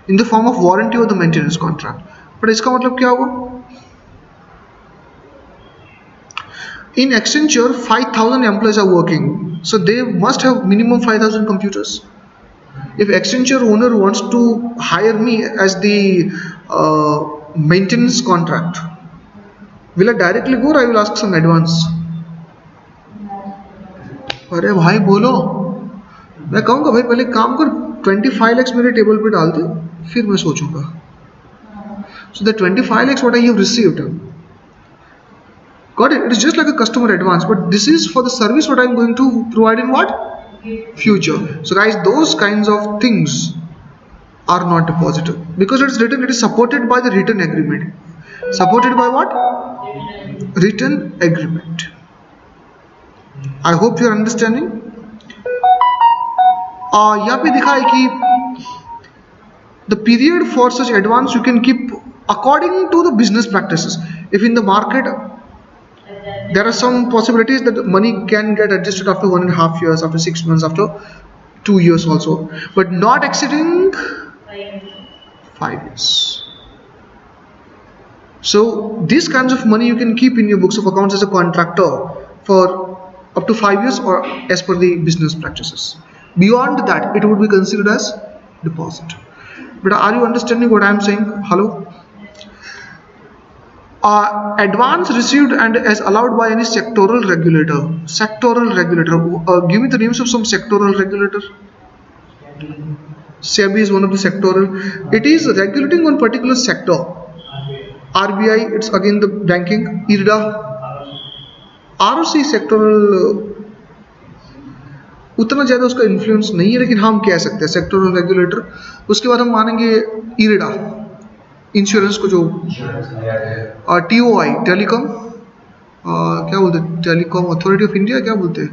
in the form of warranty or the maintenance contract. But इसका मतलब क्या होगा? In Accenture, 5,000 employees are working, so they must have minimum 5,000 computers. If Accenture owner wants to hire me as the maintenance contract, will I directly go or I will ask some advance? अरे भाई बोलो. मैं कहूँगा भाई पहले काम कर, 25 lakhs मेरे टेबल पे डाल दे, फिर मैं सोचूंगा. So the 25 lakhs what I have received, got it? It is just like a customer advance, but this is for the service what I am going to provide in what? Future. So guys, those kinds of things are not deposited because it is written, it is supported by the written agreement. Supported by what? Written agreement. I hope you are understanding. यहाँ पे दिखा है कि the period for such advance you can keep according to the business practices. If in the market there are some possibilities that money can get adjusted after 1.5 years, after 6 months, after 2 years also, but not exceeding 5 years. So these kinds of money you can keep in your books of accounts as a contractor for up to 5 years or as per the business practices. Beyond that, it would be considered as deposit. But are you understanding what I am saying? Hello? Advance received and as allowed by any sectoral regulator. Sectoral regulator. Give me the names of some sectoral regulator. SEBI is one of the sectoral. It is regulating one particular sector. RBI, it's again the banking. IRDA, ROC sectoral उतना ज़्यादा उसका influence नहीं है, लेकिन हम कह सकते हैं सेक्टोरल रेगुलेटर. उसके बाद हम मानेंगे इरडा, इंश्योरेंस को जो TOI टेलीकॉम, क्या बोलते हैं, टेलीकॉम अथॉरिटी ऑफ इंडिया, क्या बोलते हैं,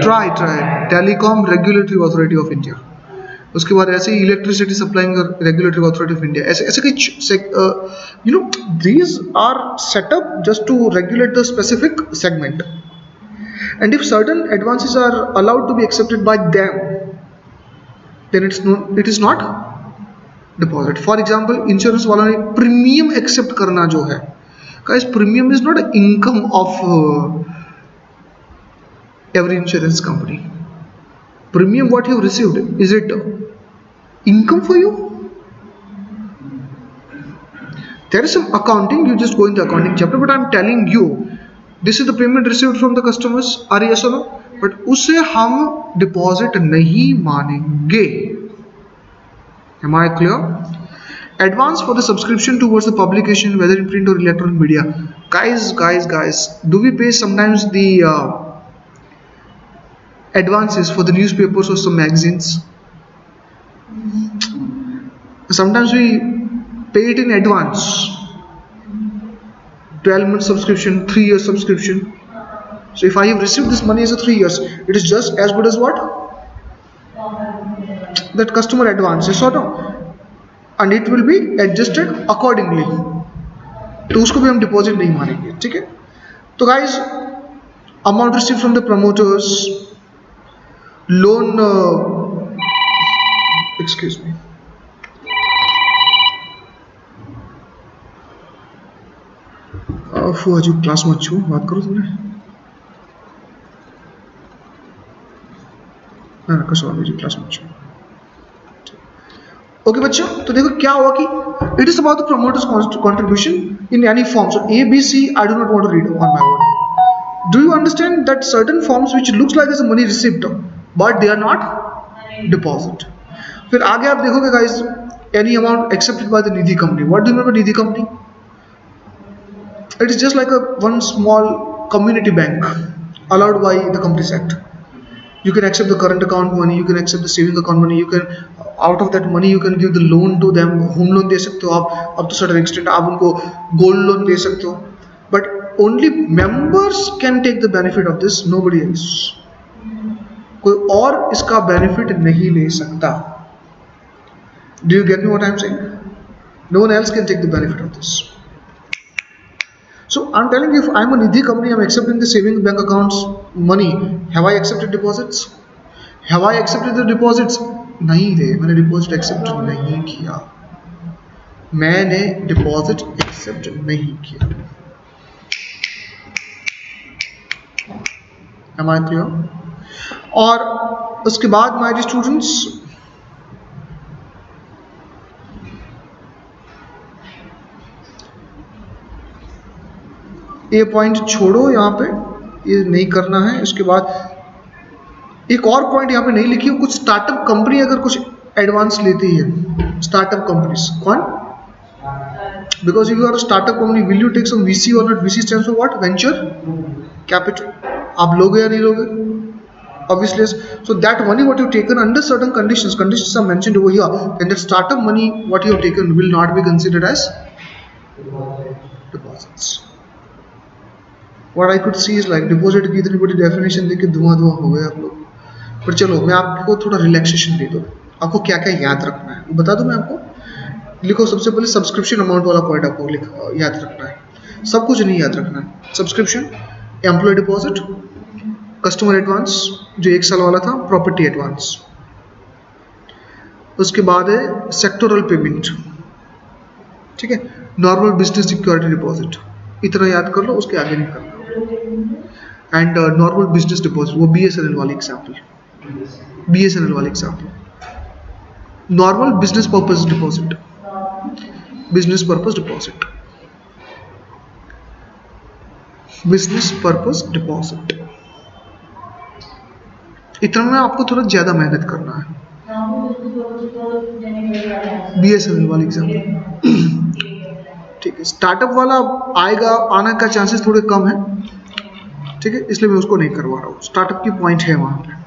TRAI telecom regulatory authority of India. उसके बाद ऐसे ही electricity supplying regulatory authority of India. ऐसे ऐसे कई you know these are set up just to regulate the specific segment. And if certain advances are allowed to be accepted by them, then it is not deposit. For example, insurance वाला ने premium accept करना जो है, guys, premium is not an income of every insurance company. Premium what you have received, is it income for you? There is some accounting, you just go in the accounting chapter, but I am telling you, this is the payment received from the customers, are yes or no? But उसे हम deposit नहीं मानेंगे. Am I clear? Advance for the subscription towards the publication, whether in print or electronic media. Guys, do we pay sometimes the advances for the newspapers or some magazines? Sometimes we pay it in advance. 12-month subscription, 3-year subscription. So if I have received this money as a 3 years, it is just as good as what? That customer advance, yes or no? And it will be adjusted accordingly. तो उसको भी हम deposit नहीं मानेंगे, ठीक है? तो guys, amount received from the promoters, loan, excuse me. फुआजू क्लास में छू बात करो तुमने ना कसौजी क्लास में छू. ओके बच्चों, तो देखो क्या हुआ कि it is about the promoters contribution in any form. So ABC I do not want to read on my own. Do you understand that certain forms which looks like as a money receipt but they are not deposit. फिर आगे आप देखोगे guys, any amount accepted by the Nidhi company. What do you know about Nidhi company? It is just like a one small community bank allowed by the Companies Act. You can accept the current account money, you can accept the saving account money, you can out of that money you can give the loan to them. Home loan दे सकते हो आप up to certain extent, आप उनको gold loan दे सकते हो. But only members can take the benefit of this, nobody else. कोई और इसका benefit नहीं ले सकता. Do you get me what I am saying? No one else can take the benefit of this. So I'm telling you, if I'm a Nidhi company, I'm accepting the savings bank accounts money. Have I accepted deposits? Have I accepted the deposits? नहीं रे, मैंने deposit accept नहीं किया. मैंने deposit accept नहीं किया. Am I clear? और उसके बाद my dear students, ये पॉइंट छोड़ो, यहाँ पे ये नहीं करना है. इसके बाद एक और पॉइंट यहाँ पे नहीं लिखी हो. कुछ स्टार्टअप कंपनी अगर कुछ एडवांस लेती है, स्टार्टअप कंपनीज कौन? Because if you are startup company, will you take some VC और not? VC stands for what? Venture capital. आप लोगे या नहीं लोगे? Obviously, so that money what you have taken under certain conditions are mentioned over here, and that startup money what you have taken will not be considered as deposits. What I could see is like deposit की इतनी बड़ी definition देके धुआं हो गए आप लोग. पर चलो मैं आपको थोड़ा relaxation दे दूँ. आपको क्या क्या याद रखना है बता दूँ मैं आपको. लिखो सबसे पहले सब्सक्रिप्शन अमाउंट वाला पॉइंट आपको याद रखना है. सब कुछ नहीं याद रखना है. Subscription, employ deposit, customer advance जो 1 साल वाला था, प्रॉपर्टी एडवांस. उसके बाद है सेक्टोरल पेमेंट, ठीक है, नॉर्मल बिजनेस सिक्योरिटी डिपॉजिट. इतना याद कर लो, उसके आगे नहीं करना. एंड नॉर्मल बिजनेस डिपॉजिट, वो BSNL वाली एग्जाम्पल. BSNL वाले example, normal business purpose deposit, business purpose deposit, business purpose deposit, इतना में आपको थोड़ा ज्यादा मेहनत करना है। BSNL वाले एग्जाम्पल, ठीक है। स्टार्टअप वाला आएगा, आने का चांसेस थोड़े कम है, ठीक है, इसलिए मैं उसको नहीं करवा रहा हूँ। स्टार्टअप की पॉइंट है वहाँ पे।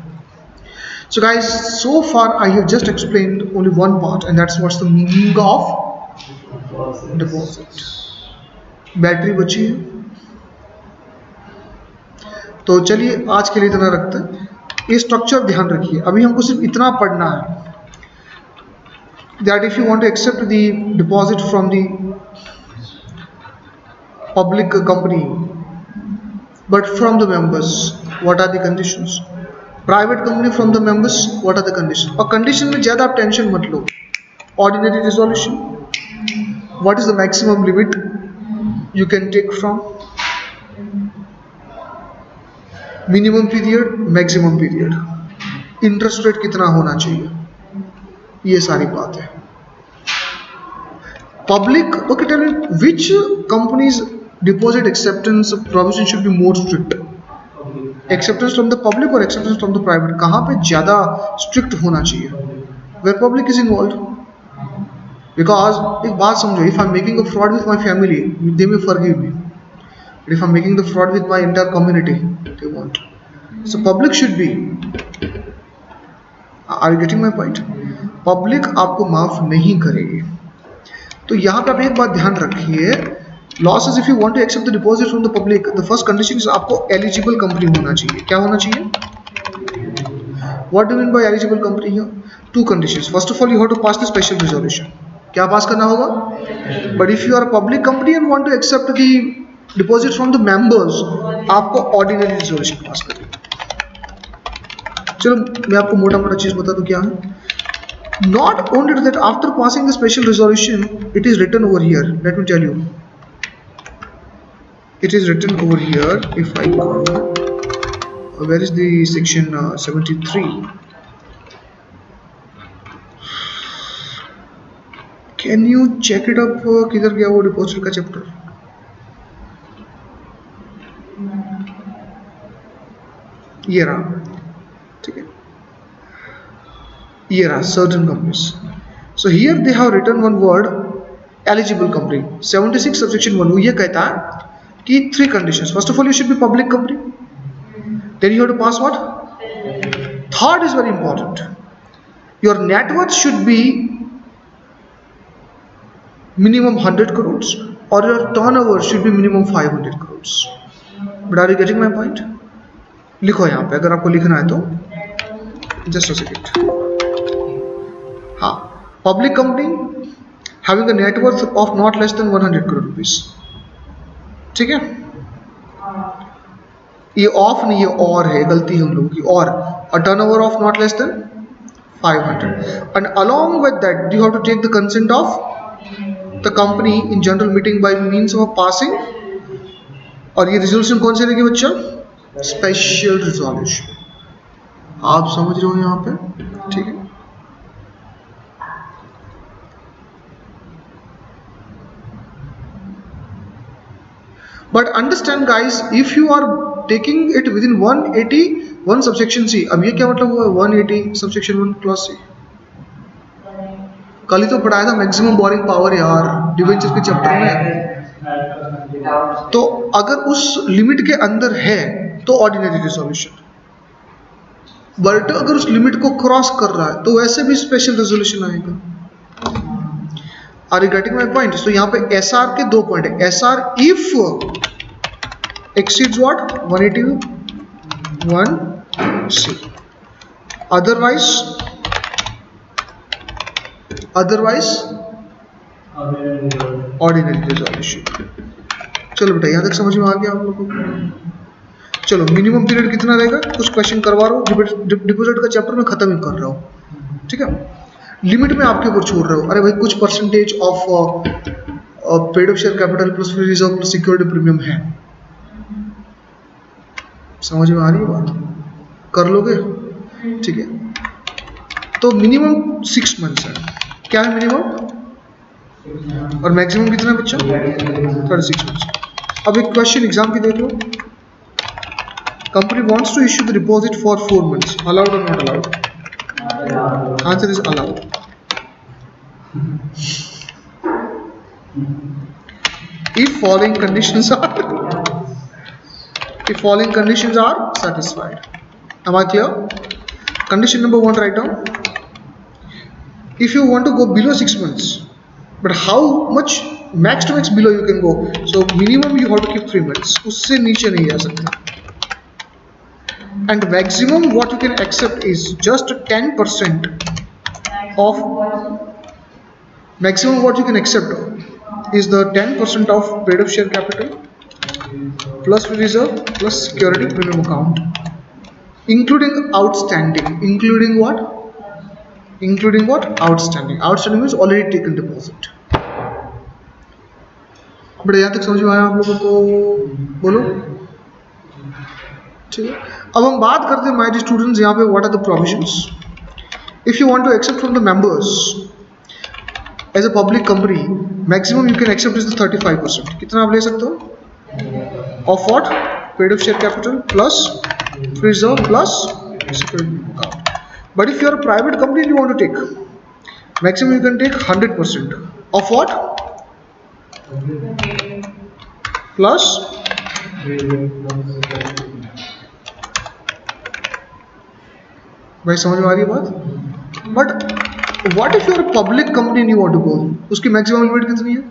So guys, so far I have just explained only one part, and that's what's the meaning of deposit. Battery बची है, तो चलिए आज के लिए इतना रखते हैं। ये स्ट्रक्चर ध्यान रखिए, अभी हमको सिर्फ इतना पढ़ना है that if you want to accept the deposit from the public company but from the members, what are the conditions? Private company from the members, what are the conditions? और कंडीशन में ज़्यादा आप टेंशन मत लो। Ordinary resolution, what is the maximum limit you can take from? Minimum period, maximum period, interest rate कितना होना चाहिए, ये सारी बात है। Public, okay, tell me which companies deposit acceptance provision should be more strict? Acceptance from the public or acceptance from the private? कहाँ पे ज़्यादा strict होना चाहिए? Where public is involved? Because एक बात समझो, if I'm making a fraud with my family, they may forgive me. But if I'm making the fraud with my entire community, they won't. So public should be. Are you getting my point? Public आपको माफ नहीं करेगी। तो यहाँ पे आप एक बात ध्यान रखिए, losses if you want to accept the deposit from the public, the first condition is आपको एलिजिबल कंपनी होना चाहिए। क्या होना चाहिए? What do mean by eligible company here? Two conditions. First of all you have to pass the special resolution. क्या पास करना होगा? But if you are a public company and want to accept the deposit from the members, आपको ordinary resolution पास करनी है। चलो मैं आपको मोटा मोटा चीज बता दूं क्या है। Not only that, after passing the special resolution, it is written over here. Let me tell you. It is written over here. If I go, where is the section 73? Can you check it up? किधर गया वो deposit का chapter? ये रहा, ठीक है, ये रहा certain companies. So here they have written one word, eligible company. 76 subsection 1 वो ये कहता है कि 3 conditions. First of all, you should be public company. Then you have to pass what? Third is very important. Your net worth should be minimum 100 crores or your turnover should be minimum 500 crores. But are you getting my point? लिखो यहाँ पे, अगर आपको लिखना है तो just a second. हाँ, public company having a net worth of not less then 100 crore rupees, ठीक है। ये ऑफ नहीं, ये और है, गलती है हम लोगों की। और a turnover of not less than 500 and along with that you have to take the consent of the company in general meeting by means of passing. और ये रिजोल्यूशन कौन से रहेगी बच्चा? Special resolution. आप समझ रहे हो यहाँ पे, ठीक है। But understand guys, if you are taking it within 181 subsection C, अब ये क्या मतलब हुआ 180 subsection 1 clause C? कल ही तो पढ़ाया था मैक्सिमम बोरिंग पावर यार, डिवेंचर के चैप्टर में। तो अगर उस लिमिट के अंदर है तो ऑर्डिनरी रिजोल्यूशन, बट अगर उस लिमिट को क्रॉस कर रहा है तो वैसे भी स्पेशल रिजोल्यूशन आएगा। Are you getting my point? तो यहाँ पे एसआर के 2 पॉइंट है। SR if exceeds what? 181 C. Otherwise ordinary resolution. चलो बेटा, यहाँ तक समझ में आ गया आप लोगों को? चलो, मिनिमम पीरियड कितना रहेगा? कुछ क्वेश्चन करवा रहा हूँ, डिपॉजिट का चैप्टर में खत्म ही कर रहा हूँ, ठीक है। लिमिट में आपके ऊपर छोड़ रहे हो। अरे भाई, कुछ percentage of paid up share capital plus free reserve plus security premium है। समझ में आ रही है बात? कर लोगे? ठीक है, तो मिनिमम 6 मंथ्स है, क्या है मिनिमम, और मैक्सिमम कितना है बच्चों, 36 मंथ्स। अब एक क्वेश्चन एग्जाम की देख लो, company wants to issue the deposit for 4 months, allowed or not allowed? Answer is allowed. If following conditions are if following conditions are satisfied. Am I clear? Condition number 1, write down. If you want to go below 6 months, but how much max to max below you can go, so minimum you have to keep 3 months, उससे नीचे नहीं जा सकता, and maximum what you can accept is just 10% of, maximum what you can accept is the 10% of paid up share capital plus reserve plus security premium account, including outstanding, including what, outstanding means already taken deposit. बड़े यहाँ तक समझ में आया आप लोगों को, बोलो, ठीक है। अब हम बात करते हैं माय स्टूडेंट्स, यहाँ पे what are the provisions. If you want to accept from the members as a public company, maximum you can accept is the 35%, कितना आप ले सकते हो, of what, paid up share capital plus reserve plus security account. But if you are a private company and you want to take, maximum you can take 100% of what, plus भाई समझ में आ रही है बात। But what if you are a public company and you want to go, उसकी maximum limit कितनी है,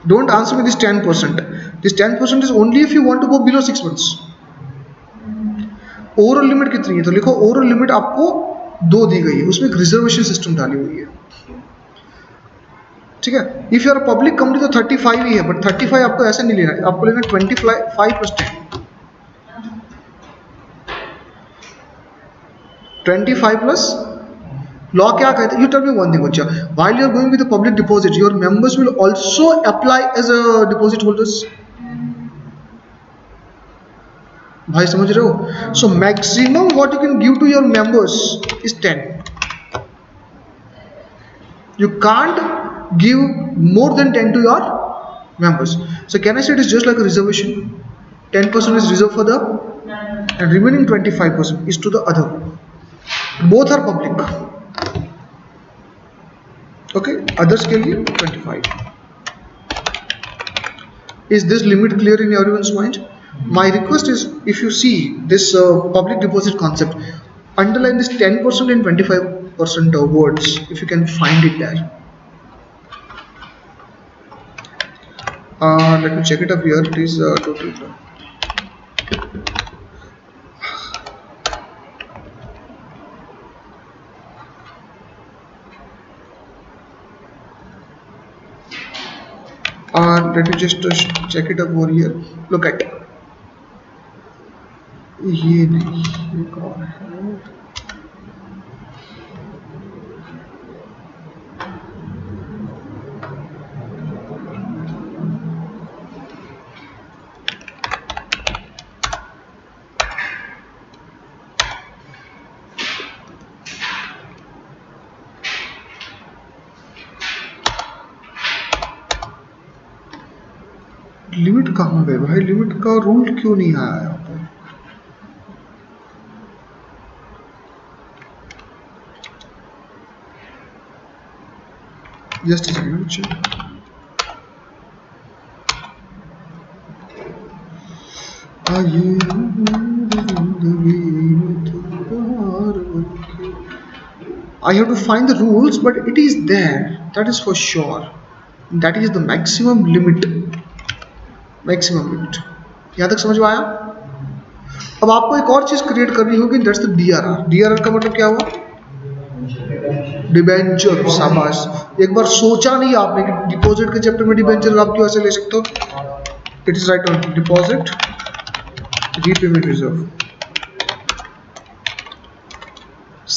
don't answer me this 10%, this 10% is only if you want to go below 6 months. Overall limit कितनी है, तो लिखो overall limit आपको 2 दी गई है, उसमें एक रिजर्वेशन सिस्टम डाली हुई है, ठीक है। If you are a public company तो 35 ही है, बट 35 आपको ऐसे नहीं लेना है, आपको लेना 25+10, 25 प्लस लॉ क्या कहते हैं, you tell me one thing बच्चा, while you are going with public deposit your members will also apply as a deposit holders, भाई समझ रहे हो। So maximum what you can give to your members is 10, you can't give more than 10 to your members. So can I say it is just like a reservation, 10% is reserved for the, and remaining 25% is to the other, both are public, okay, others के लिए 25. Is this limit clear in everyone's mind? My request is, if you see this public deposit concept, underline this 10% and 25% words if you can find it there. Let me check it up here. It is total. Let me just check it up over here. Look at ये नहीं, एक और है, limit कहाँ गए भाई, limit का rule क्यों नहीं आया यहाँ पर, just a second. I have to find the rules, but it is there, that is for sure. That is the maximum limit, यहाँ तक समझ में आया। अब आपको एक और चीज क्रिएट करनी होगी, दैट्स द DRR। DRR का मतलब क्या हुआ, डिबेंचर, शाबाश, एक बार सोचा नहीं आपने कि डिपॉजिट के चैप्टर में डिबेंचर आप क्यों ऐसे ले सकते हो, it is right on deposit repayment reserve,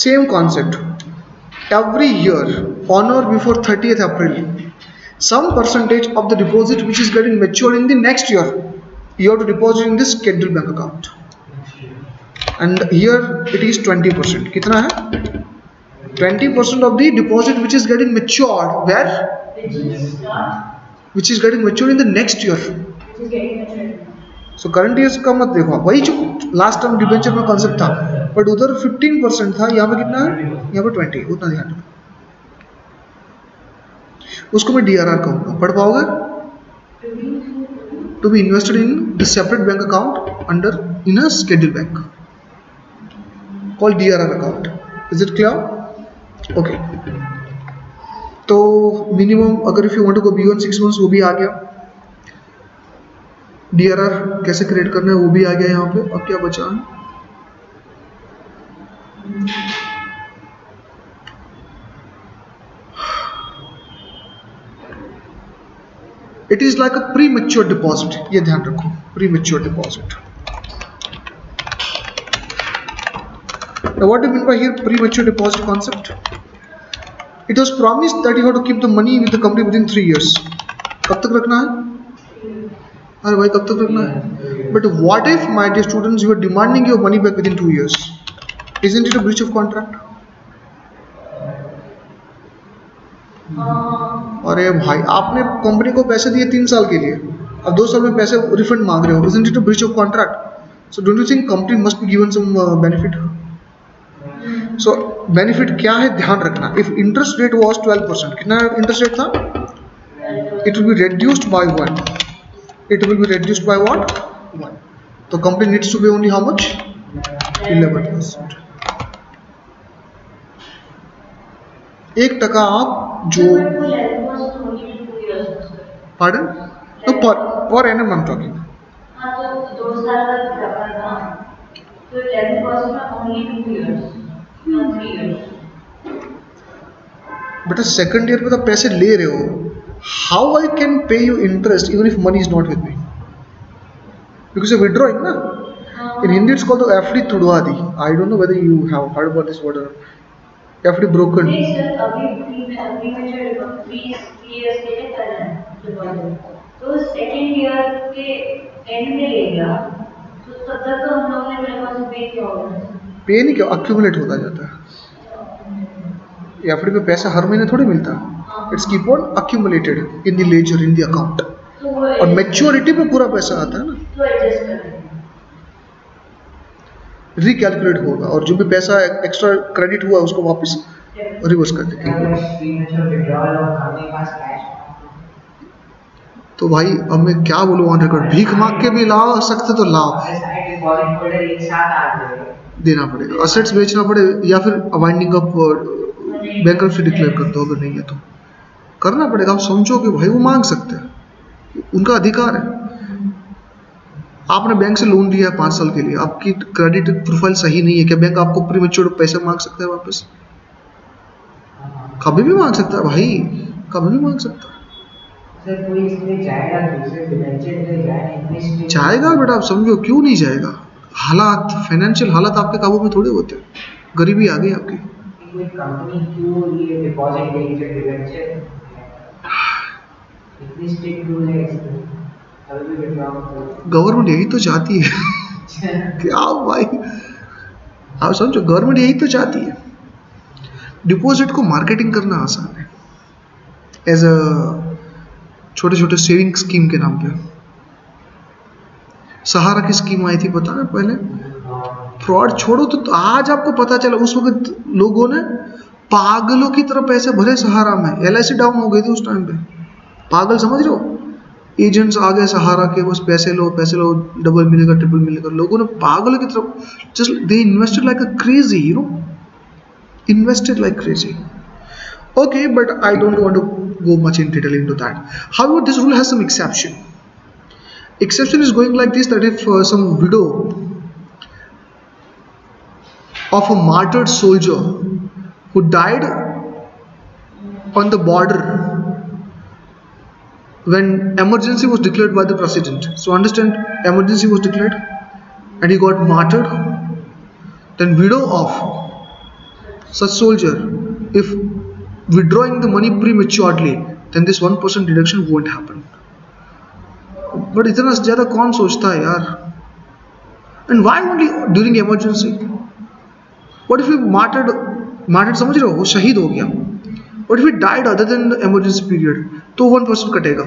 same concept, every year on or before 30th April, some percentage of the deposit which is getting matured in the next year, you have to deposit in this scheduled bank account. and here it is 20%. कितना है? 20% of the deposit which is getting matured where? Which is not, Which is getting matured in the next year. which is getting matured. So current years का मत देखो, वही जो last term debenture में concept था, but उधर 15% था, यहाँ पे कितना है? यहाँ पे 20, उतना ध्यान रखो। उसको मैं DRR कहूँगा, पढ़ पाओगे? To be invested in the separate bank account under in a scheduled bank called DRR account. Is it clear? Okay, तो मिनिमम अगर if you want to go beyond 6 months वो भी आ गया। DRR कैसे क्रिएट करना है वो भी आ गया यहाँ पे। अब क्या बचा है? It is like a pre mature deposit, ये ध्यान रखो, pre mature deposit. Now what do you mean by here premature deposit concept? It was promised that you have to keep the money with the company within 3 years. कब तक रखना है? अरे भाई कब तक रखना है? But what if, my dear students, you are demanding your money back within 2 years? Isn't it a breach of contract? अरे भाई आपने कंपनी को पैसे दिए 3 साल के लिए, अब 2 साल में पैसे रिफंड मांग रहे हो, isn't it a breach of contract? So don't you think company must be given some benefit? So benefit क्या है ध्यान रखना। इफ इंटरेस्ट रेट वॉज 12%, कितना इंटरेस्ट रेट था? It will be reduced by 1, it will be reduced by what? 1। तो company needs to pay only how much? 11%। 1% आप जो pardon per annum I am talking. हाँ तो 2 साल का रखा था, तो 11% में only 2 years, not 3 years. बेटा सेकंड ईयर पे तो पैसे ले रहे हो, how I can pay you interest even if money is not with me? Because you withdrawing ना। In Hindi it's called FD तुड़वा दी। I don't know whether you have heard about this word, FD broken. नहीं sir, अभी में जो 3 years के लिए कर रहे हैं डिपॉजिट, तो सेकंड ईयर के एंड में लेगा, तो तब तक तो हम लोगों ने मेरे पास पे किया होगा। पे नहीं क्या, अक्यूमुलेट होता जाता है। एफडी पे पैसा हर महीने थोड़ी मिलता, it's keep on accumulated in the ledger in the account, और मैच्योरिटी पे पूरा पैसा आता है ना, तो एडजस्ट कर रिकैलकुलेट होगा, और जो भी पैसा एक्स्ट्रा क्रेडिट हुआ उसको वापस रिवर्स कर देंगे। तो भाई अब मैं क्या बोलूँ ऑन रिकॉर्ड, भीख मांग के भी लाओ सकते तो लाओ, देना पड़ेगा, असेट्स बेचना पड़े, या फिर वाइंडिंग अप बैंक्रप्सी डिक्लेयर कर दो, अगर नहीं है तो करना पड़ेगा। आप समझो कि भाई वो मांग सकते हैं, उनका अधिकार है। आपने बैंक से लोन लिया है 5 साल के लिए, आपकी क्रेडिट प्रोफाइल सही नहीं है, क्या बैंक आपको प्रीमेच्योर पैसे मांग सकता है वापस? कभी भी मांग सकता है भाई, कभी भी मांग सकता है। जाएगा बेटा, आप समझो क्यों नहीं जाएगा, हालात, फाइनेंशियल हालात आपके काबू में थोड़े होते, गरीबी आ गई आपकी। गवर्नमेंट यही तो चाहती है क्या भाई, आप समझो गवर्नमेंट यही तो चाहती है। डिपॉजिट को मार्केटिंग करना आसान है, एज अ छोटे छोटे सेविंग स्कीम के नाम पे। सहारा की स्कीम आई थी पता है पहले, फ्रॉड छोड़ो तो आज आपको पता चला, उस वक्त लोगों ने पागलों की तरह पैसे भरे सहारा में, LIC डाउन हो गई थी उस टाइम पे, पागल समझ रहे हो, एजेंट्स आ गए सहारा के, बस पैसे लो पैसे लो, डबल मिलेगा ट्रिपल मिलेगा, लोगों ने पागलों की तरफ just they invested like a crazy, you know, invested like crazy. Okay, but I don't want to go much in detail into that. However, this rule has some exception. Exception is going like this, that if some widow of a martyred soldier who died on the border when emergency was declared by the president, so understand, emergency was declared and he got martyred, then widow of such soldier, if withdrawing the money prematurely, then this 1% deduction won't happen. But इतना ज़्यादा कौन सोचता है यार, And why only during emergency? What if he martyred समझ रहे हो, वो शहीद हो गया? What if he died other than the emergency period? तो 1% कटेगा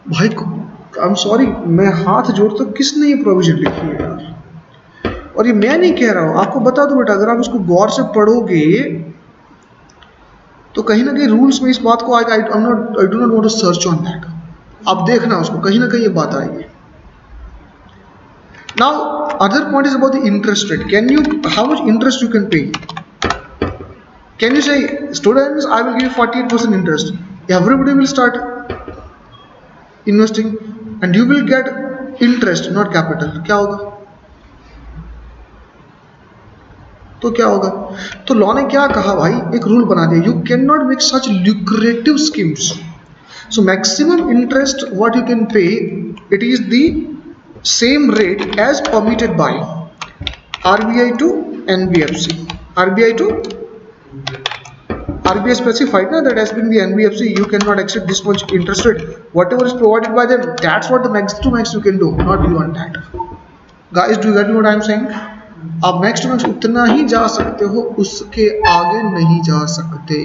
भाई। आई एम सॉरी, मैं हाथ जोड़ता हूँ, किसने ये प्रोविजन लिखी है यार? और ये मैं नहीं कह रहा हूँ, आपको बता दो बेटा, अगर आप उसको गौर से पढ़ोगे तो कहीं ना कहीं रूल्स में इस बात को आएगा। I do not want to search on that. आप देखना उसको, कहीं ना कहीं ये बात आएगी। Now other point is about the interest rate. Can you, how much interest you can pay? Can you say students I will give 48% interest, everybody will start investing and you will get interest not capital? क्या होगा? तो क्या होगा? तो law ने क्या कहा भाई, एक रूल बना दिया, you can not make such lucrative schemes. So maximum interest what you can pay, it is the same rate as permitted by RBI to NBFC. RBI to RBI specified that as being the NBFC, you cannot exceed this much interest rate. Whatever is provided by them, that's what the max to max you can do, not beyond that. Guys, do you get what I am saying? आप max to max उतना ही जा सकते हो, उसके आगे नहीं जा सकते।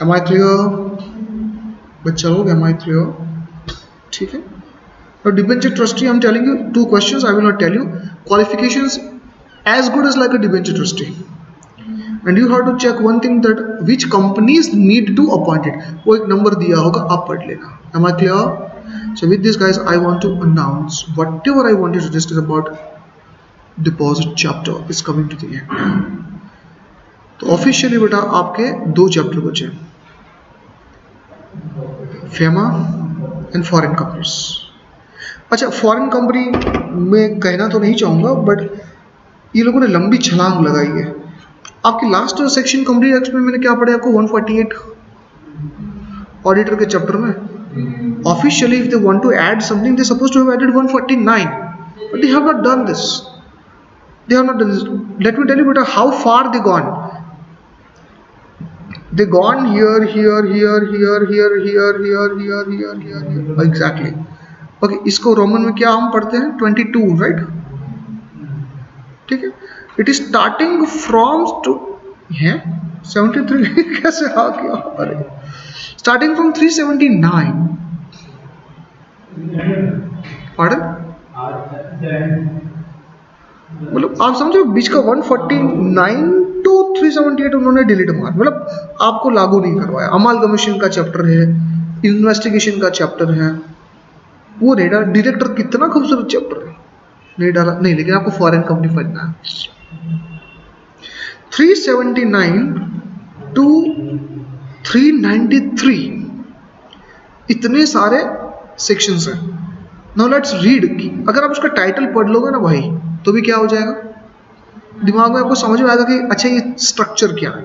Am I clear? बच्चा लोग, am I clear? ठीक है। Now debenture trustee, I'm telling you 2 questions. I will not tell you qualifications as good as like a debenture trustee. And you have to check one thing, that which companies need to appoint it. वो एक number दिया होगा, आप पढ़ लेना। Am I clear? So with this guys, I want to announce whatever I wanted to discuss about deposit chapter is coming to the end. तो officially बेटा आपके 2 चैप्टर बचे, फेमा एंड फॉरेन कंपनीज। अच्छा, फॉरेन कंपनी में कहना तो नहीं चाहूँगा, बट ये लोगों ने लंबी छलांग लगाई है। आपकी लास्ट सेक्शन कंपनी एक्ट में मैंने क्या पढ़ा आपको, 148 ऑडिटर के चैप्टर में। Officially if they want to add something, they suppose to have added 149, but they have not done this. They have not done this. Let me tell you better how far they gone. They gone here, here, here, here, here, here, here, here, here, here, here. Exactly. Okay, इसको Roman में क्या हम पढ़ते हैं, 22, right? ठीक है। It is starting from है 73 कैसे आ गया? अरे starting from 379. Pardon? मतलब आप समझो बीच का 149 टू 378 उन्होंने डिलीट मार, मतलब आपको लागू नहीं करवाया। अमालगमेशन का चैप्टर है, इन्वेस्टिगेशन का चैप्टर है, वो नहीं डाला। डायरेक्टर कितना खूबसूरत चैप्टर है, नहीं डाला नहीं, लेकिन आपको फॉरेन कंपनी पढ़ना है। 379 टू 393 इतने सारे सेक्शंस हैं। Now let's read. अगर आप उसका टाइटल पढ़ लोगे ना भाई, तो भी क्या हो जाएगा, दिमाग में आपको समझ में आएगा कि अच्छा ये स्ट्रक्चर क्या है।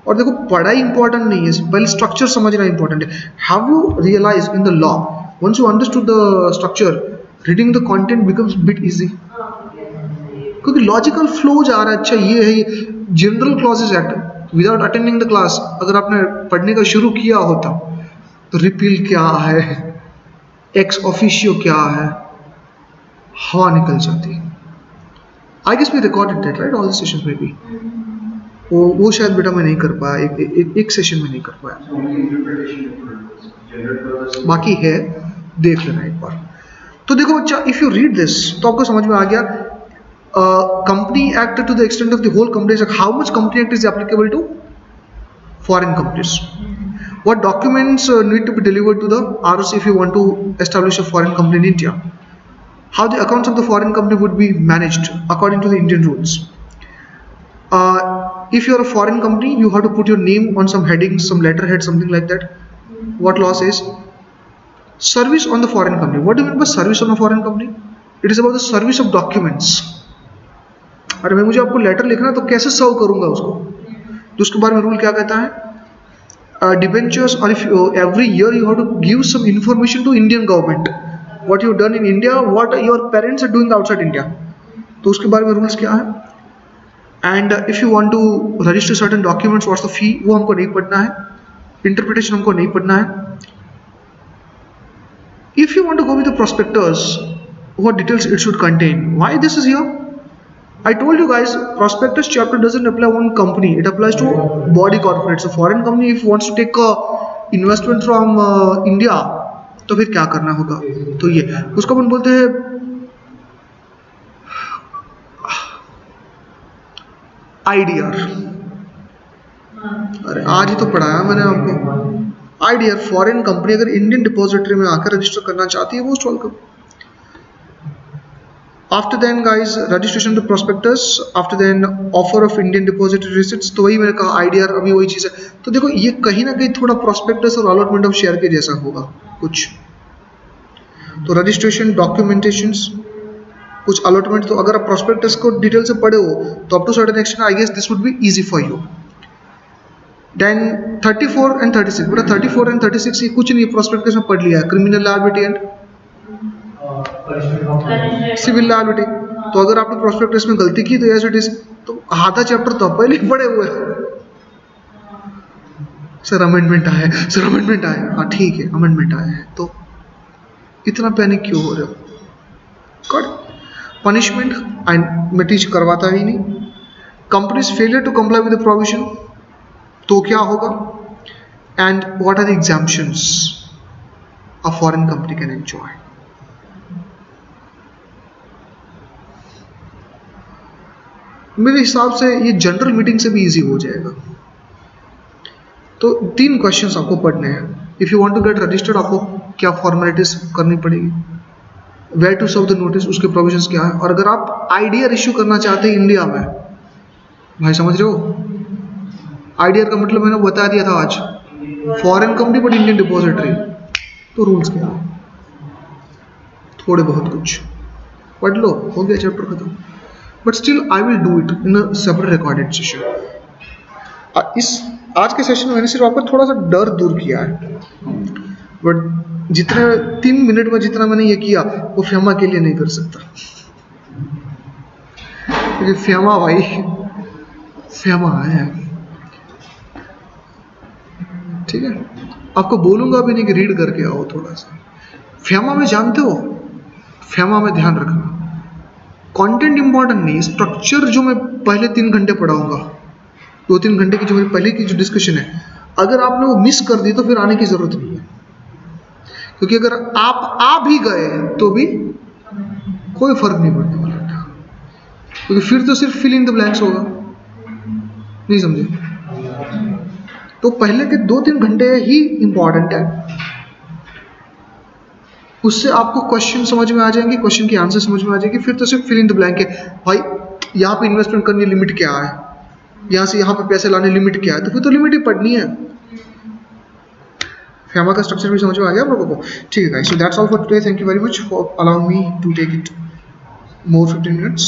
और देखो पढ़ाई इंपॉर्टेंट नहीं है, पहले स्ट्रक्चर समझना इंपॉर्टेंट है। Have you realise in the law, once you understood the structure, reading the content becomes bit easy, क्योंकि लॉजिकल फ्लो जा रहा है। अच्छा ये है general clauses act, without attending the class अगर आपने पढ़ने का शुरू किया होता तो रिपील क्या है, एक्स ऑफिशियो क्या है, हवा निकल जाती। I guess we recorded that, right? All the sessions में भी वो शायद बेटा मैं नहीं कर पाया, एक सेशन में नहीं कर पाया, बाकी है, देख लेना एक बार। तो देखो बच्चा, इफ यू रीड दिस तो आपको समझ में आ गया। Company act to the extent of the whole company, how much company act is applicable to foreign companies, what documents need to be delivered to the ROC if you want to establish a foreign company in India, how the accounts of the foreign company would be managed according to the Indian rules. If you are a foreign company, you have to put your name on some heading, some letterhead, something like that. What law says? Service on the foreign company. What do you mean by service on a foreign company? It is about the service of documents. अरे मैं मुझे आपको letter लिखना तो कैसे सर्व करूंगा उसको, तो उसके बारे में रूल क्या कहता है? Debentures, or if every year you have to give some information to Indian government, what you done in India, what your parents are doing outside India, तो उसके बारे में रूल्स क्या है? And if you want to register certain documents, what's the fee, वो हमको नहीं पढ़ना है, इंटरप्रिटेशन हमको नहीं पढ़ना है। If you want to go with the prospectus, what details it should contain. Why this is here? I told you guys, prospectus chapter doesn't apply on company. It applies to body corporate. So foreign company if wants to take a investment from India, तो फिर क्या करना होगा? तो ये उसको अपन बोलते हैं IDR. अरे आज ही तो पढ़ाया मैंने आपको। IDR फॉरेन कंपनी अगर इंडियन डिपॉजिटरी में आकर रजिस्टर करना चाहती है वो welcome. After then guys registration to prospectus, after then offer of Indian depository receipts. तो वही मैंने कहा IDR अभी वही चीज़ है। तो देखो ये कहीं ना कहीं थोड़ा प्रोस्पेक्टस और अलॉटमेंट ऑफ शेयर के जैसा होगा कुछ। तो रजिस्ट्रेशन, डॉक्यूमेंटेशंस, कुछ अलॉटमेंट। तो अगर आप प्रोस्पेक्टस को डिटेल से पढ़े हो तो up to certain extent I guess this would be easy for you. Then 34 and 36, बेटा 34 एंड 36 ये कुछ नहीं प्रोस्पेक्टस में पढ़ लिया है, criminal liability and civil liability. तो अगर आपने प्रोस्पेक्टस में गलती की तो एज इट इज, तो आधा चैप्टर तो पहले ही पढ़े हुए हैं। सर अमेंडमेंट आया है, सर अमेंडमेंट आया है, हाँ ठीक है अमेंडमेंट आया है, तो इतना पैनिक क्यों हो रहे हो? गॉड पनिशमेंट मैं टीच करवाता ही नहीं। Companies failure to comply with the provision, तो क्या होगा? And what are the exemptions a foreign company can enjoy. मेरे हिसाब से ये जनरल मीटिंग से भी इजी हो जाएगा। तो 3 क्वेश्चंस आपको पढ़ने हैं। If you want to get registered आपको क्या फॉर्मेलिटीज करनी पड़ेगी, where to serve the notice, उसके प्रोविजंस क्या है, और अगर आप IDR इश्यू करना चाहते हैं इंडिया में, भाई समझ रहे हो IDR का मतलब मैंने बता दिया था आज, foreign company but Indian depository. तो रूल्स क्या है, थोड़े बहुत कुछ पढ़ लो, हो गया चैप्टर खत्म। But still I will do it in a separate recorded session. इस आज के सेशन में मैंने सिर्फ आपका थोड़ा सा डर दूर किया है, बट जितने 3 मिनट में जितना मैंने ये किया वो फेमा के लिए नहीं कर सकता, क्योंकि फेमा भाई फेमा है। ठीक है, आपको बोलूंगा भी नहीं कि रीड करके आओ थोड़ा सा। फेमा में जानते हो, फेमा में ध्यान रखना कंटेंट इंपॉर्टेंट नहीं, स्ट्रक्चर जो मैं पहले 3 घंटे पढ़ाऊंगा, 2-3 घंटे की जो मेरी पहले की जो डिस्कशन है, अगर आपने वो मिस कर दी तो फिर आने की जरूरत नहीं है, क्योंकि अगर आप आ भी गए तो भी कोई फर्क नहीं पड़ने वाला था, क्योंकि फिर तो सिर्फ फिल इन द ब्लैंक्स होगा। नहीं समझे? तो पहले के 2-3 घंटे ही इंपॉर्टेंट है, उससे आपको क्वेश्चन समझ में आ जाएंगे, क्वेश्चन की आंसर समझ में आ जाएगी, फिर तो सिर्फ फिल इन द ब्लैंक है। भाई यहाँ पे इन्वेस्टमेंट करने की लिमिट क्या है, यहाँ से यहाँ पे पैसे लाने लिमिट क्या है, तो फिर तो लिमिट ही पढ़नी है। फेमा का स्ट्रक्चर भी समझ में आ गया आप लोगों को? ठीक है guys, so that's all for today. Thank you very much for allowing me to take it more 15 minutes.